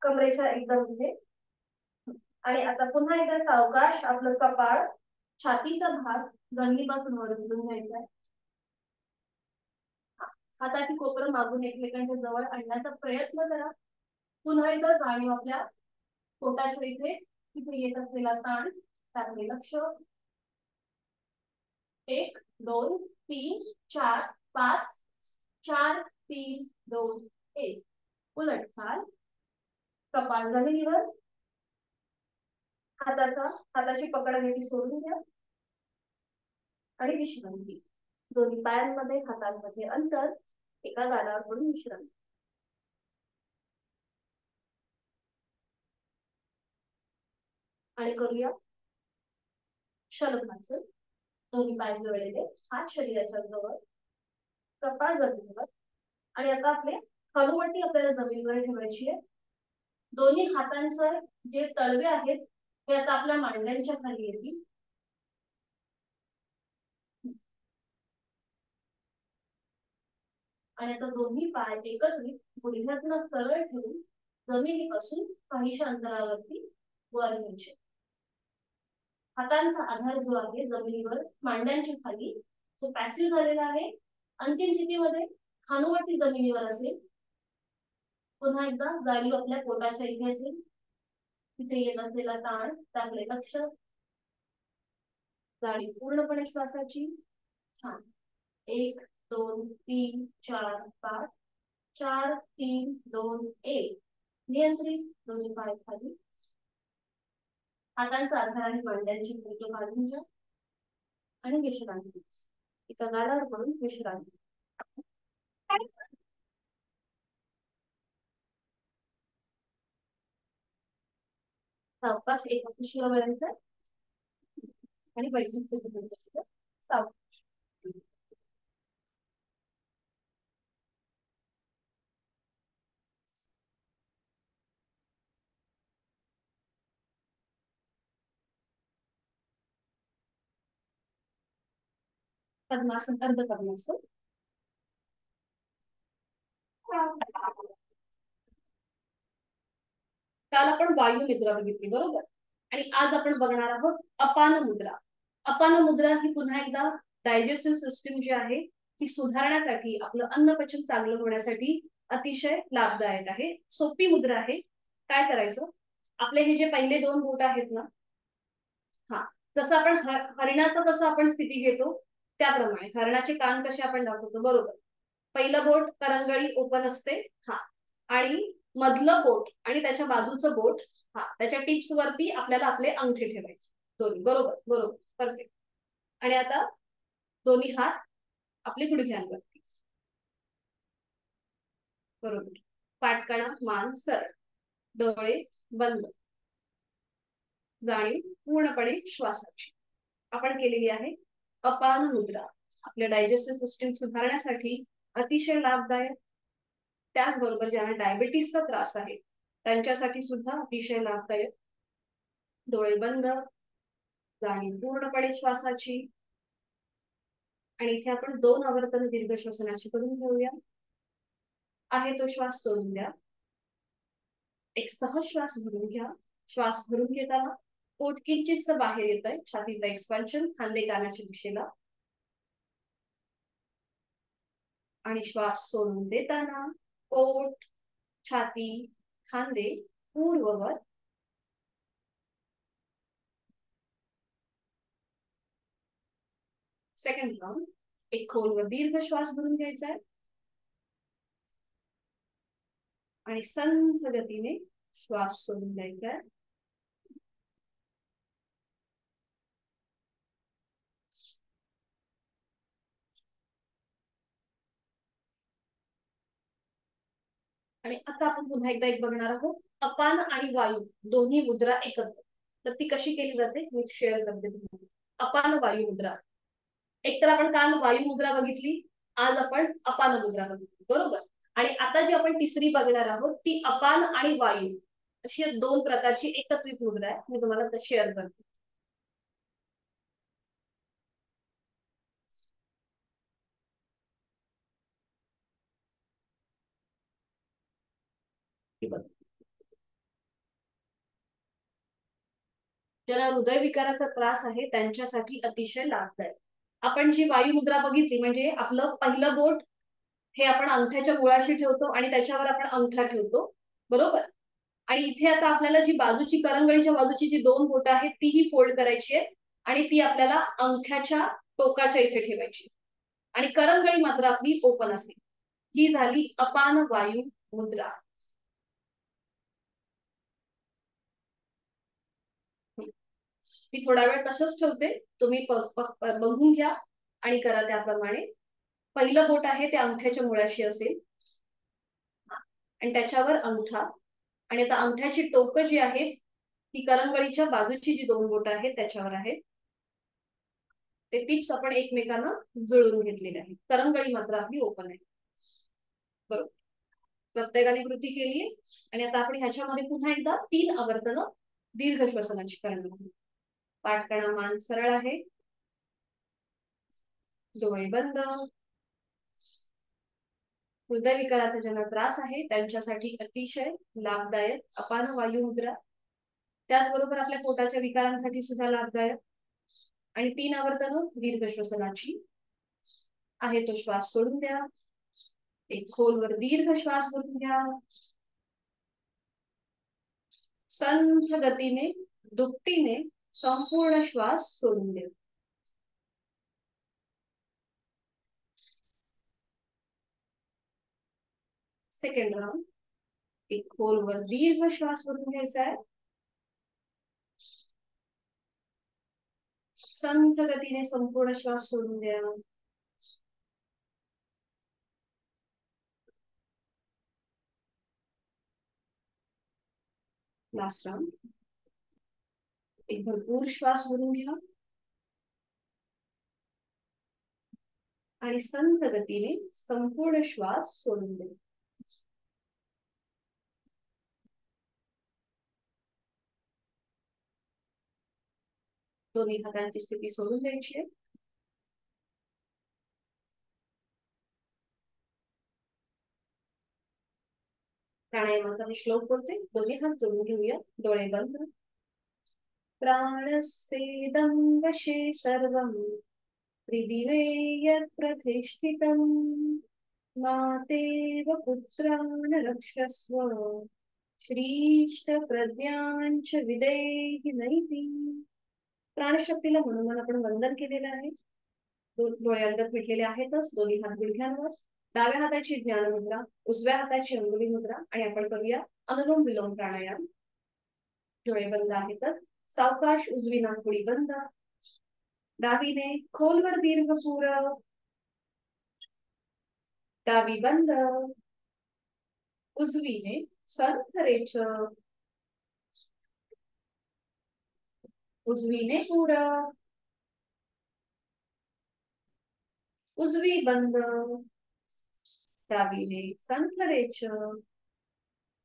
कमरेच्या एकदम इथे. आणि आता पुन्हा एकदा सावकाश आपलं कपाळ, छातीचा भाग जमिनीपासून वर उचलून घ्यायचा आहे. हाताची कोपरं मागून एकमेकांच्या जवळ आणण्याचा प्रयत्न करा. पुन्हा एकदा जाणीव आपल्या पोटाच्या इथे तिथे येत असलेला ताण त्याकडे लक्ष. 1 2 3 4 5 4 3 2 1. उलट चाल. कपाळ जमिनीवर. हाताची पकड घ्यायची सोडून द्या आणि विश्रांती. दोन्ही पायांमध्ये हातांमध्ये अंतर. एका गालावर पडून विश्रांती. आणि करूया शलभासन. दोन्ही पाय जोडलेले, हात शरीराच्या जवळ, कपाळ जमिनीवर. आणि आता आपले हनुवटी आपल्याला जमिनीवर ठेवायची आहे. दोन्ही हातांचे जे तळवे आहेत ते आता आपल्या मांड्यांच्या खाली येतील. आणि आता दोन्ही पाय एकत्रित गुडघ्यातून सरळ ठेवून जमिनीपासून काहीशा अंतरावरती वर घ्यायचे. हातांचा आधार जो आहे जमिनीवर मांड्यांच्या खाली तो पॅसिव्ह झालेला आहे. अंतिम स्थितीमध्ये हनुवटी जमिनीवर असेल. पुन्हा एकदा जाळी आपल्या पोटाच्या इथे असेल. तिथे येत असलेला ताण त्याकडे लक्ष. जाळी पूर्णपणे श्वासाची. छान. 1 2 3 4 5 4 3 2 1. नियंत्रित. दोन्ही पाय खाली. हातांचा आधार आणि मांड्यांची बोटे काढून घ्या आणि विश्रांती. एका गालावर पडून विश्रांती. सावकाश एक उशिरा वळायचं आणि बैठक सुरू सावकाश. पद्मासन, अर्ध पद्मासन. काल आपण वायू मुद्रा बघितली बरोबर. आणि आज आपण बघणार आहोत अपान मुद्रा. अपान मुद्रा ही पुन्हा एकदा डायजेस्टिव्ह सिस्टीम जी आहे ती सुधारण्यासाठी, आपलं अन्न पचन चांगलं होण्यासाठी अतिशय लाभदायक आहे. सोपी मुद्रा आहे. काय करायचं, आपले हे जे पहिले 2 बोट आहेत ना, हा जसं आपण हरिणाचं कसं आपण स्थिती घेतो त्याप्रमाणे हरणाचे कान कसे आपण दाखवतो बरोबर. पहिलं बोट करंगळी ओपन असते. हा. आणि मधलं बोट आणि त्याच्या बाजूचं बोट, हा त्याच्या टिप्स वरती आपल्याला आपले अंगठे ठेवायचे. दोन्ही बरोबर बरोबर परफेक्ट. आणि आता दोन्ही हात आपले गुडघ्यांवरती बरोबर. पाठकणा मान सरळ. डोळे बंद. जाणीव पूर्णपणे श्वासाची आपण केलेली आहे. अपान मुद्रा आपल्या डायजेस्टिव्ह सिस्टीम सुधारण्यासाठी अतिशय लाभदायक. त्याचबरोबर ज्यांना डायबिटीसचा त्रास आहे त्यांच्यासाठी सुद्धा अतिशय लाभदायक. डोळे बंद. जाणीव पूर्णपणे श्वासाची. आणि इथे आपण 2 आवर्तन दीर्घ श्वसनाची करून घेऊया. आहे तो श्वास सोडून द्या. एक सहज श्वास भरून घ्या. श्वास भरून घेताना पोट किंचितच बाहेर येत आहे. छातीचा एक्सपान्शन, खांदे कानाच्या दिशेला. आणि श्वास सोडून देताना पोट, छाती, खांदे पूर्ववत. Second round. एक खोलवर दीर्घ श्वास भरून घ्यायचा आहे आणि संथ गतीने श्वास सोडून द्यायचा आहे. आणि आता आपण पुन्हा एकदा एक बघणार आहोत अपान आणि वायू दोन्ही मुद्रा एकत्र. तर ती कशी केली जाते मी शेअर करते तुम्हाला. अपान वायू मुद्रा. एकतर आपण काल वायू मुद्रा बघितली, आज आपण अपान मुद्रा बघितली बरोबर. आणि आता जी आपण तिसरी बघणार आहोत ती अपान आणि वायू अशी 2 प्रकारची एकत्रित मुद्रा आहे. मी तुम्हाला शेअर करते. ज्याला हृदयविकाराचा त्रास आहे त्यांच्यासाठी अतिशय लाभदायक. आपण जी वायू मुद्रा बघितली म्हणजे आपलं पहिलं बोट हे आपण अंगठ्याच्या मुळाशी ठेवतो आणि त्याच्यावर आपण अंगठा ठेवतो, बरोबर. आणि इथे आता आपल्याला जी बाजूची करंगळीच्या बाजूची जी दोन बोटं आहेत तीही फोल्ड करायची आहे आणि ती आपल्याला अंगठ्याच्या टोकाच्या इथे ठेवायची आणि करंगळी मात्र आपली ओपन असेल. ही झाली अपान वायू मुद्रा. मी थोडा वेळ तसंच ठेवते, तुम्ही बघून घ्या आणि करा त्याप्रमाणे. पहिलं बोट आहे ते अंगठ्याच्या मुळाशी असेल आणि त्याच्यावर अंगठा आणि आता अंगठ्याची टोकं जी आहेत ती करंगळीच्या बाजूची जी दोन बोट आहेत त्याच्यावर आहेत. ते टिप्स आपण एकमेकांना जुळवून घेतलेले आहेत. करंगळी मात्र आपली ओपन आहे, बरोबर. प्रत्येकाने कृती केली आहे आणि आता आपण ह्याच्यामध्ये पुन्हा एकदा 3 आवर्तन दीर्घ श्वसनाची करणार आहोत. पाठ करा, मान सरळ आहे, डोळे बंद. हृदयविकाराचा ज्यांना त्रास आहे त्यांच्यासाठी अतिशय लाभदायक अपान वायू मुद्रा, त्याचबरोबर आपल्या पोटाच्या विकारांसाठी सुद्धा लाभदायक. आणि 3 आवर्तन दीर्घ श्वसनाची आहे. तो श्वास सोडून द्या, एक खोलवर दीर्घ श्वास भरून घ्या, संथ गतीने दुपटीने संपूर्ण श्वास सोडून द्या. सेकंड राउंड, एक खोलवर दीर्घ श्वास भरून घ्यायचा आहे, संथ गतीने संपूर्ण श्वास सोडून द्या. लास्ट राउंड, एक भरपूर श्वास भरून घ्या आणि संथ गतीने संपूर्ण श्वास सोडून द्या. दोन्ही हातांची स्थिती सोडून द्यायची आहे. प्राणायामाचा मी श्लोक बोलते, दोन्ही हात जोडून घेऊया, डोळे बंद. प्राणस्तेदं वशे सर्वं त्रिदिवे यत् प्रतिष्ठितं मातेव पुत्रान् रक्षस्व श्रीष्ट प्रज्ञांच विदेहि नैति. प्राणशक्तीला म्हणून आपण वंदन केलेलं आहे. डोळे अंगात मिटलेले आहेतच, दोन्ही हात गुडघ्यांवर. डाव्या हाताची ज्ञान मुद्रा, उजव्या हाताची अंगुली मुद्रा आणि आपण करूया अनुलोम विलोम प्राणायाम. डोळे बंद आहेतच, सावकाश उजवी नाकपुडी बंद, डावीने खोलवर दीर्घ पुरव, डावी बंद, उजवीने संथ रेचक, उजवीने पुरव, उजवी बंद, डावीने संथ रेचक.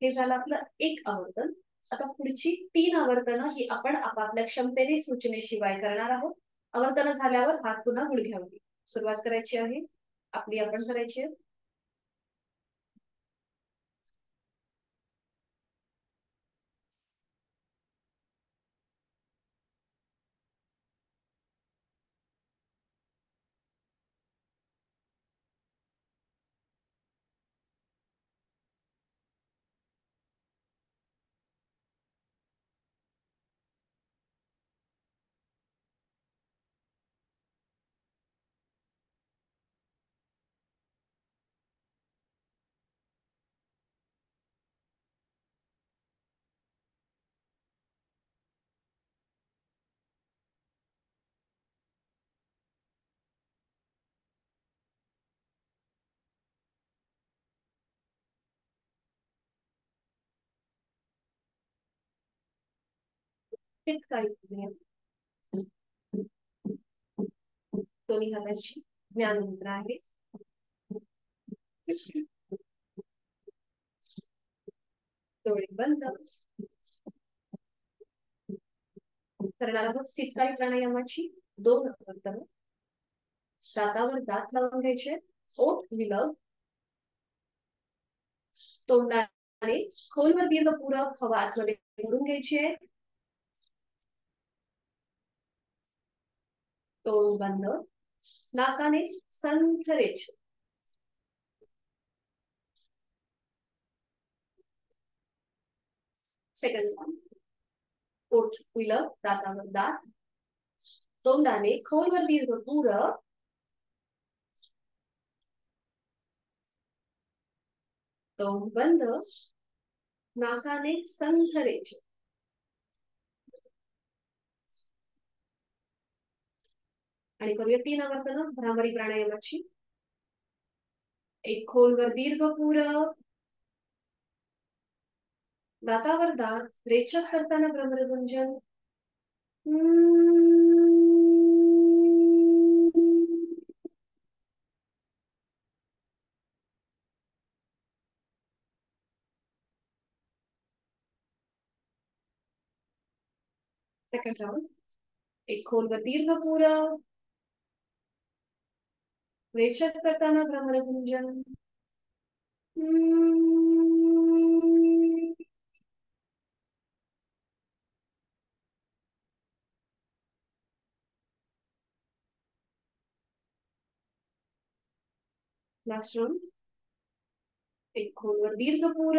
हे झालं आपलं एक आवर्तन. आता पुढची 3 आवर्तन ही आपण आपापल्या क्षमतेने सूचनेशिवाय करणार आहोत. आवर्तन झाल्यावर हात पुन्हा गुडघ्यावर सुरुवात करायची आहे, आपली आपण करायची आहे. दोन्ही हातांची ज्ञान मुद्रा आहे. डोळे बंद करणार आहोत शीतकारी प्राणायामाची 2 आवर्तन. दातावर दात लावून घ्यायचे, ओठ विलग, तोंडाने खोलवर दीर्घ पूरक हवा आतमध्ये ओढून घ्यायची आहे, तोंड बंद, नाकाने संथ रेचक. सेकंड वन, ओठ विलग, दातावर दात, तोंडाने खोलवर दीर्घ पूर, तोंड बंद, नाकाने संथ रेष. आणि करूया 3 आवर्तन भ्रामरी प्राणायामाची. एक खोलवर दीर्घ पूर, दातावर दात, रेचक करताना भ्रमरगुंजन. Second round. एक खोलवर दीर्घ पूर, रेचक करताना भ्रमरगुंजन. Last round. एक खोलवर दीर्घ पूर,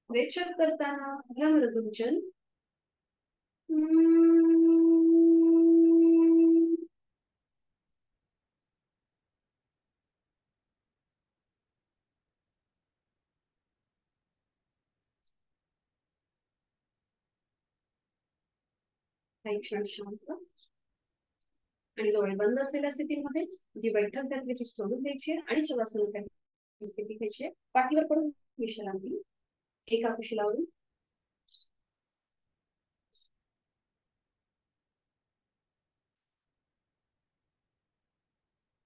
रेचक करताना भ्रमरगुंजन. काही क्षण शांत आणि डोळे बंद असलेल्या स्थितीमध्ये जी बैठक घातली ती सोडून द्यायची आणि शवासनासाठी स्थिती घ्यायची. पाठीवर पडून विश्रांती. एका कुशीलावरून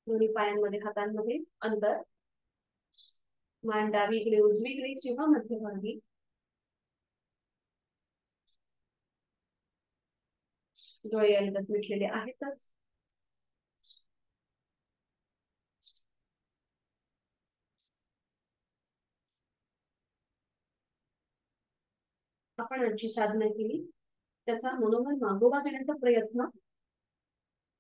दोन्ही पायांमध्ये हातांमध्ये अंतर. मान डावीकडे उजवीकडे किंवा मध्यभागी. डोळे अलगद मिटलेले आहेतच. आपण जी साधना केली त्याचा मनोमन मागोवा घेण्याचा प्रयत्न.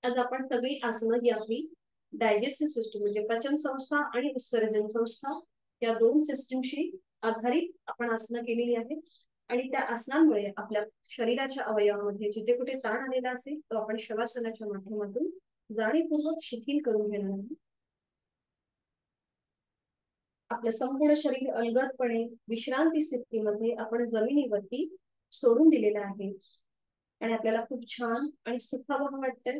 आज आपण सगळी आसनं जी आपली डायजेस्टिव्ह सिस्टम म्हणजे पचन संस्था आणि उत्सर्जन संस्था या दोन सिस्टीमशी आधारित आपण आसनं केलेली आहेत. आणि त्या आसनांमुळे आपल्या शरीराच्या अवयवामध्ये जिथे कुठे ताण आलेला असेल तो आपण शवासनाच्या माध्यमातून जाणीवपूर्वक शिथिल करून घेणार आहोत. आपलं संपूर्ण शरीर अलगदपणे विश्रांती स्थितीमध्ये आपण जमिनीवरती सोडून दिलेलं आहे आणि आपल्याला खूप छान आणि सुखावह वाटतंय.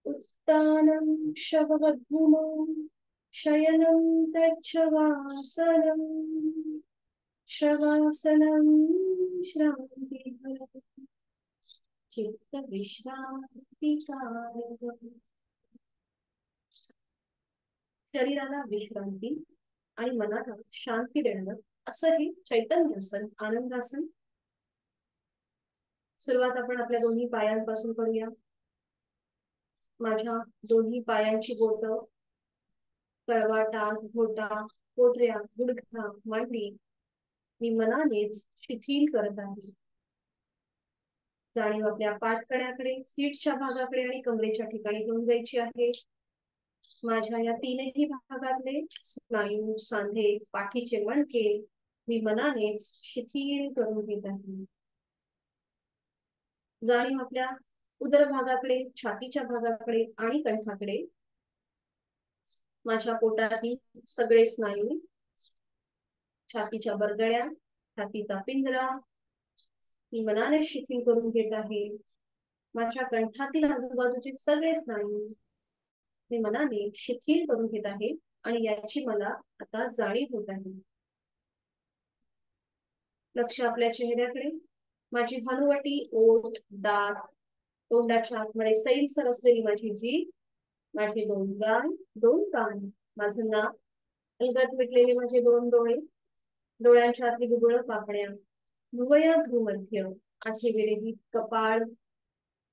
उत्तानं शववद्भूमौ शयनं तच्छवासनं शवासनं श्रान्तिः चित्तविश्रान्तिकारकम्. शरीराला विश्रांती आणि मनाला शांती देणं असं हे चैतन्यासन, आनंदासन. सुरुवात आपण आपल्या दोन्ही पायांपासून करूया. माझ्या दोन्ही पायांची बोट, तळवा, घोटा, पोटऱ्या, गुडघा, मांडी मी मनानेच शिथिल करत आहे. जाणीव आपल्या पाठकड्याकडे, सीटच्या भागाकडे आणि कमरेच्या ठिकाणी घेऊन जायची आहे. माझ्या या तीनही भागातले स्नायू, सांधे, पाठीचे मणके मी मनानेच शिथिल करून घेत आहे. जाणीव आपल्या उदर भागाकडे, छातीच्या भागाकडे आणि कंठाकडे. माझ्या पोटातील सगळे स्नायू, छातीच्या बरगड्या, छातीचा पिंजरा मी मनाने शिथिल करून घेत आहे. माझ्या कंठातील आजूबाजूचे सगळे स्नायू मी मनाने शिथिल करून घेत आहे आणि याची मला आता जाणीव होत आहे. लक्ष आपल्या चेहऱ्याकडे. माझी भानुवाटी, ओठ, दात, तोंडाच्या आतमध्ये सैलसर असलेली माझी जीभ, माझे दोन गाल, दोन कान, माझं नाक, अलगद मिटलेले माझे दोन डोळे, डोळ्यांच्या आतली बुबुळ पापण्या, भुवया भूमध्य, आठे विरहित कपाळ,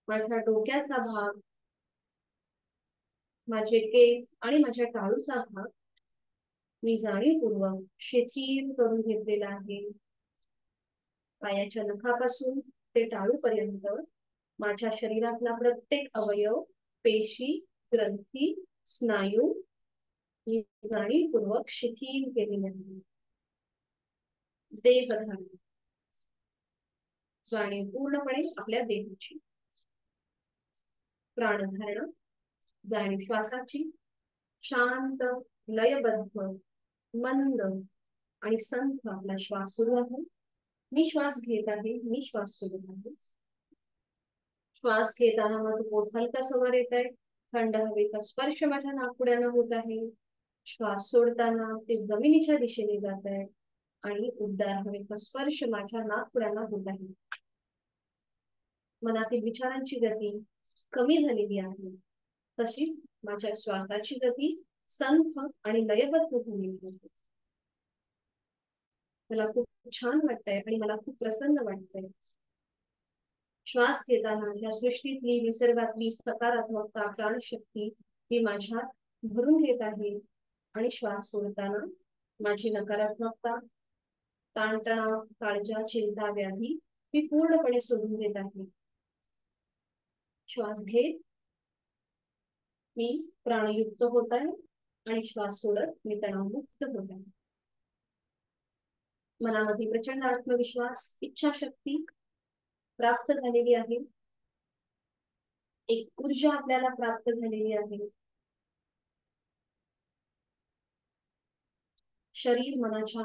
माझ्या डोक्याचा भाग, माझे केस आणि माझ्या टाळूचा भाग मी जाणीवपूर्वक शिथिल करून घेतलेला आहे. पायाच्या नखापासून ते टाळूपर्यंत माझ्या शरीरातला प्रत्येक अवयव, पेशी, ग्रंथी, स्नायू ही जाणीवपूर्वक शिथिल केलेली आहे. देहधारण, जाणीव पूर्णपणे आपल्या देहाची. प्राणधारण, जाणीव श्वासाची. शांत, लयबद्ध, मंद आणि संथ आपला श्वास सुरू आहे. मी श्वास घेत आहे, मी श्वास सोडत आहे. श्वास घेताना माझं पोट हलकासं वर येत आहे. थंड हवेचा स्पर्श माझ्या नाकपुड्यानं होत आहे. श्वास सोडताना ते जमिनीच्या दिशेने जात आहे आणि उबदार हवेचा स्पर्श माझ्या नाकपुड्याला होत आहे. मनातील विचारांची गती कमी झालेली आहे. तशीच माझ्या श्वासाची गती संथ आणि लयबद्ध झालेली आहे. मला खूप छान वाटतंय आणि मला खूप प्रसन्न वाटतंय. श्वास घेताना या सृष्टीतली निसर्गातली सकारात्मकता प्राणशक्ती मी माझ्यात भरून घेत आहे आणि श्वास सोडताना माझी नकारात्मकता, ताणतणाव, काळजा, चिंता, व्याधी मी पूर्णपणे सोडून देत आहे. श्वास घेत मी प्राणयुक्त होत आहे आणि श्वास सोडत मी तणावमुक्त होत आहे. मनामध्ये प्रचंड आत्मविश्वास, इच्छाशक्ती प्राप्त झालेली आहे. एक ऊर्जा आपल्याला प्राप्त झालेली आहे. शरीर मनाच्या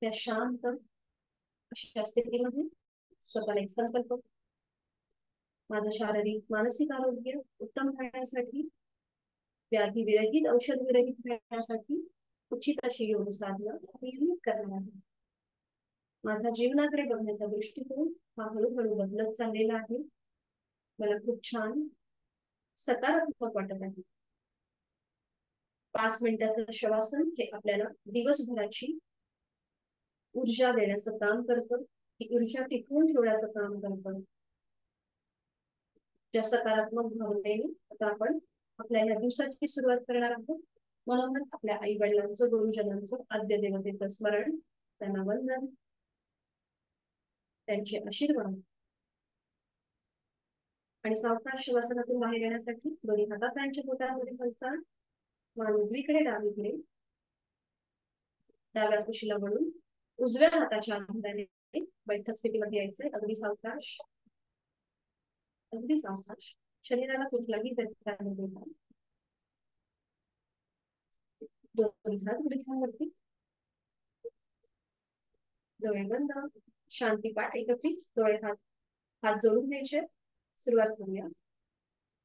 त्या शांत अशा स्थितीमध्ये स्वतःला एक संकल्प, माझं शारीरिक मानसिक आरोग्य उत्तम राहण्यासाठी, व्याधी विरहित औषध विरहित राहण्यासाठी उचित अशी योग साधना नियमित करणार आहे. माझा जीवनाकडे बघण्याचा दृष्टिकोन हा हळूहळू बदलत चाललेला आहे. मला खूप छान सकारात्मक वाटत आहे. 5 मिनिटाचं शवासन हे आपल्याला दिवसभराची ऊर्जा देण्याचं काम करतं. ही ऊर्जा टिकवून ठेवण्याचं काम करतं. ज्या सकारात्मक भावनेने आता आपण आपल्या या दिवसाची सुरुवात करणार आहोत. म्हणून आपल्या आई वडिलांचं, गुरुजनांचं, आद्य देवतेचं स्मरण, त्यांना वंदन, त्यांचे आशीर्वाद आणि सावकाश श्वासनातून बाहेर येण्यासाठी दोन्ही हातात त्यांच्या पोटामध्ये हालचाल, मान उजवीकडे डावीकडे, डाव्या कुशीला वळून उजव्या हाताच्या आधाराने बैठक स्थितीमध्ये यायचंय. अगदी सावकाश, अगदी सावकाश. शरीराला कुठलाही झटका न देता दोन्ही हात गुडघ्यांवरती, डोळे बंद, शांती पाठ एकत्रित, डोळे हात जोडून घ्यायचे. सुरुवात करूया.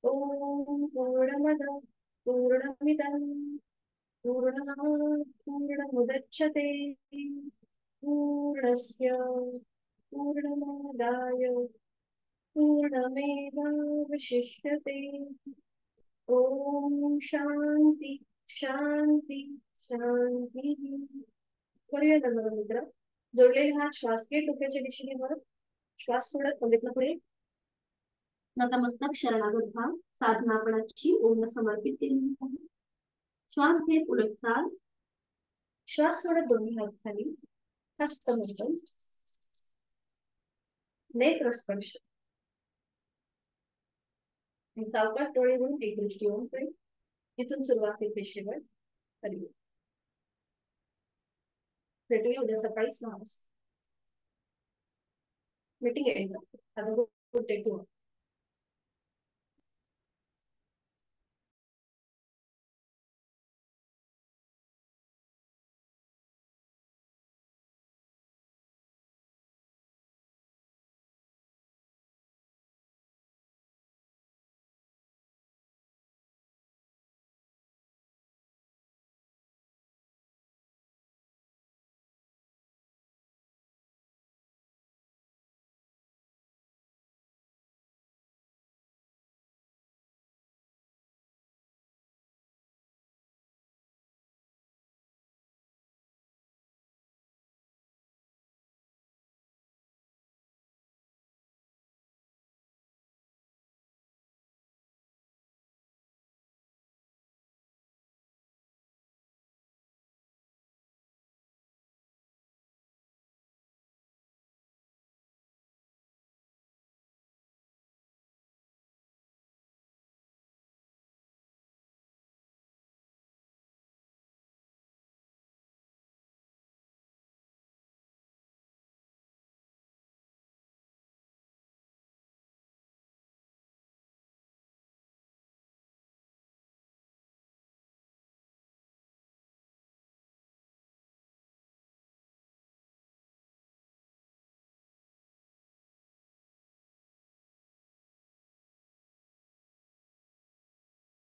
ओम पूर्णमद पूर्णमिदं पूर्णात् पूर्णमुदच्यते पूर्णस्य पूर्णमादाय पूर्णमेवावशिष्यते. ओम शांती शांती शांती. करूया मित्र. जोडलेले हात श्वास घेत डोक्याच्या दिशेने वर, श्वास सोडत कमरेतनं पुढे, नतमस्तक शरणागत भाव. साधनापणाची ओम समर्पित केली आहे. श्वास घेत उलटताल, श्वास सोडत दोन्ही हात खाली, हस्तमैथुन, नेत्र स्पर्श, सावकाश डोळे उघडून एक दृष्टी ओमकडे. इथून सुरुवात होते शेवट. हरी. भेटूया उद्या सकाळी 6 वाजता. मीटिंग आहे.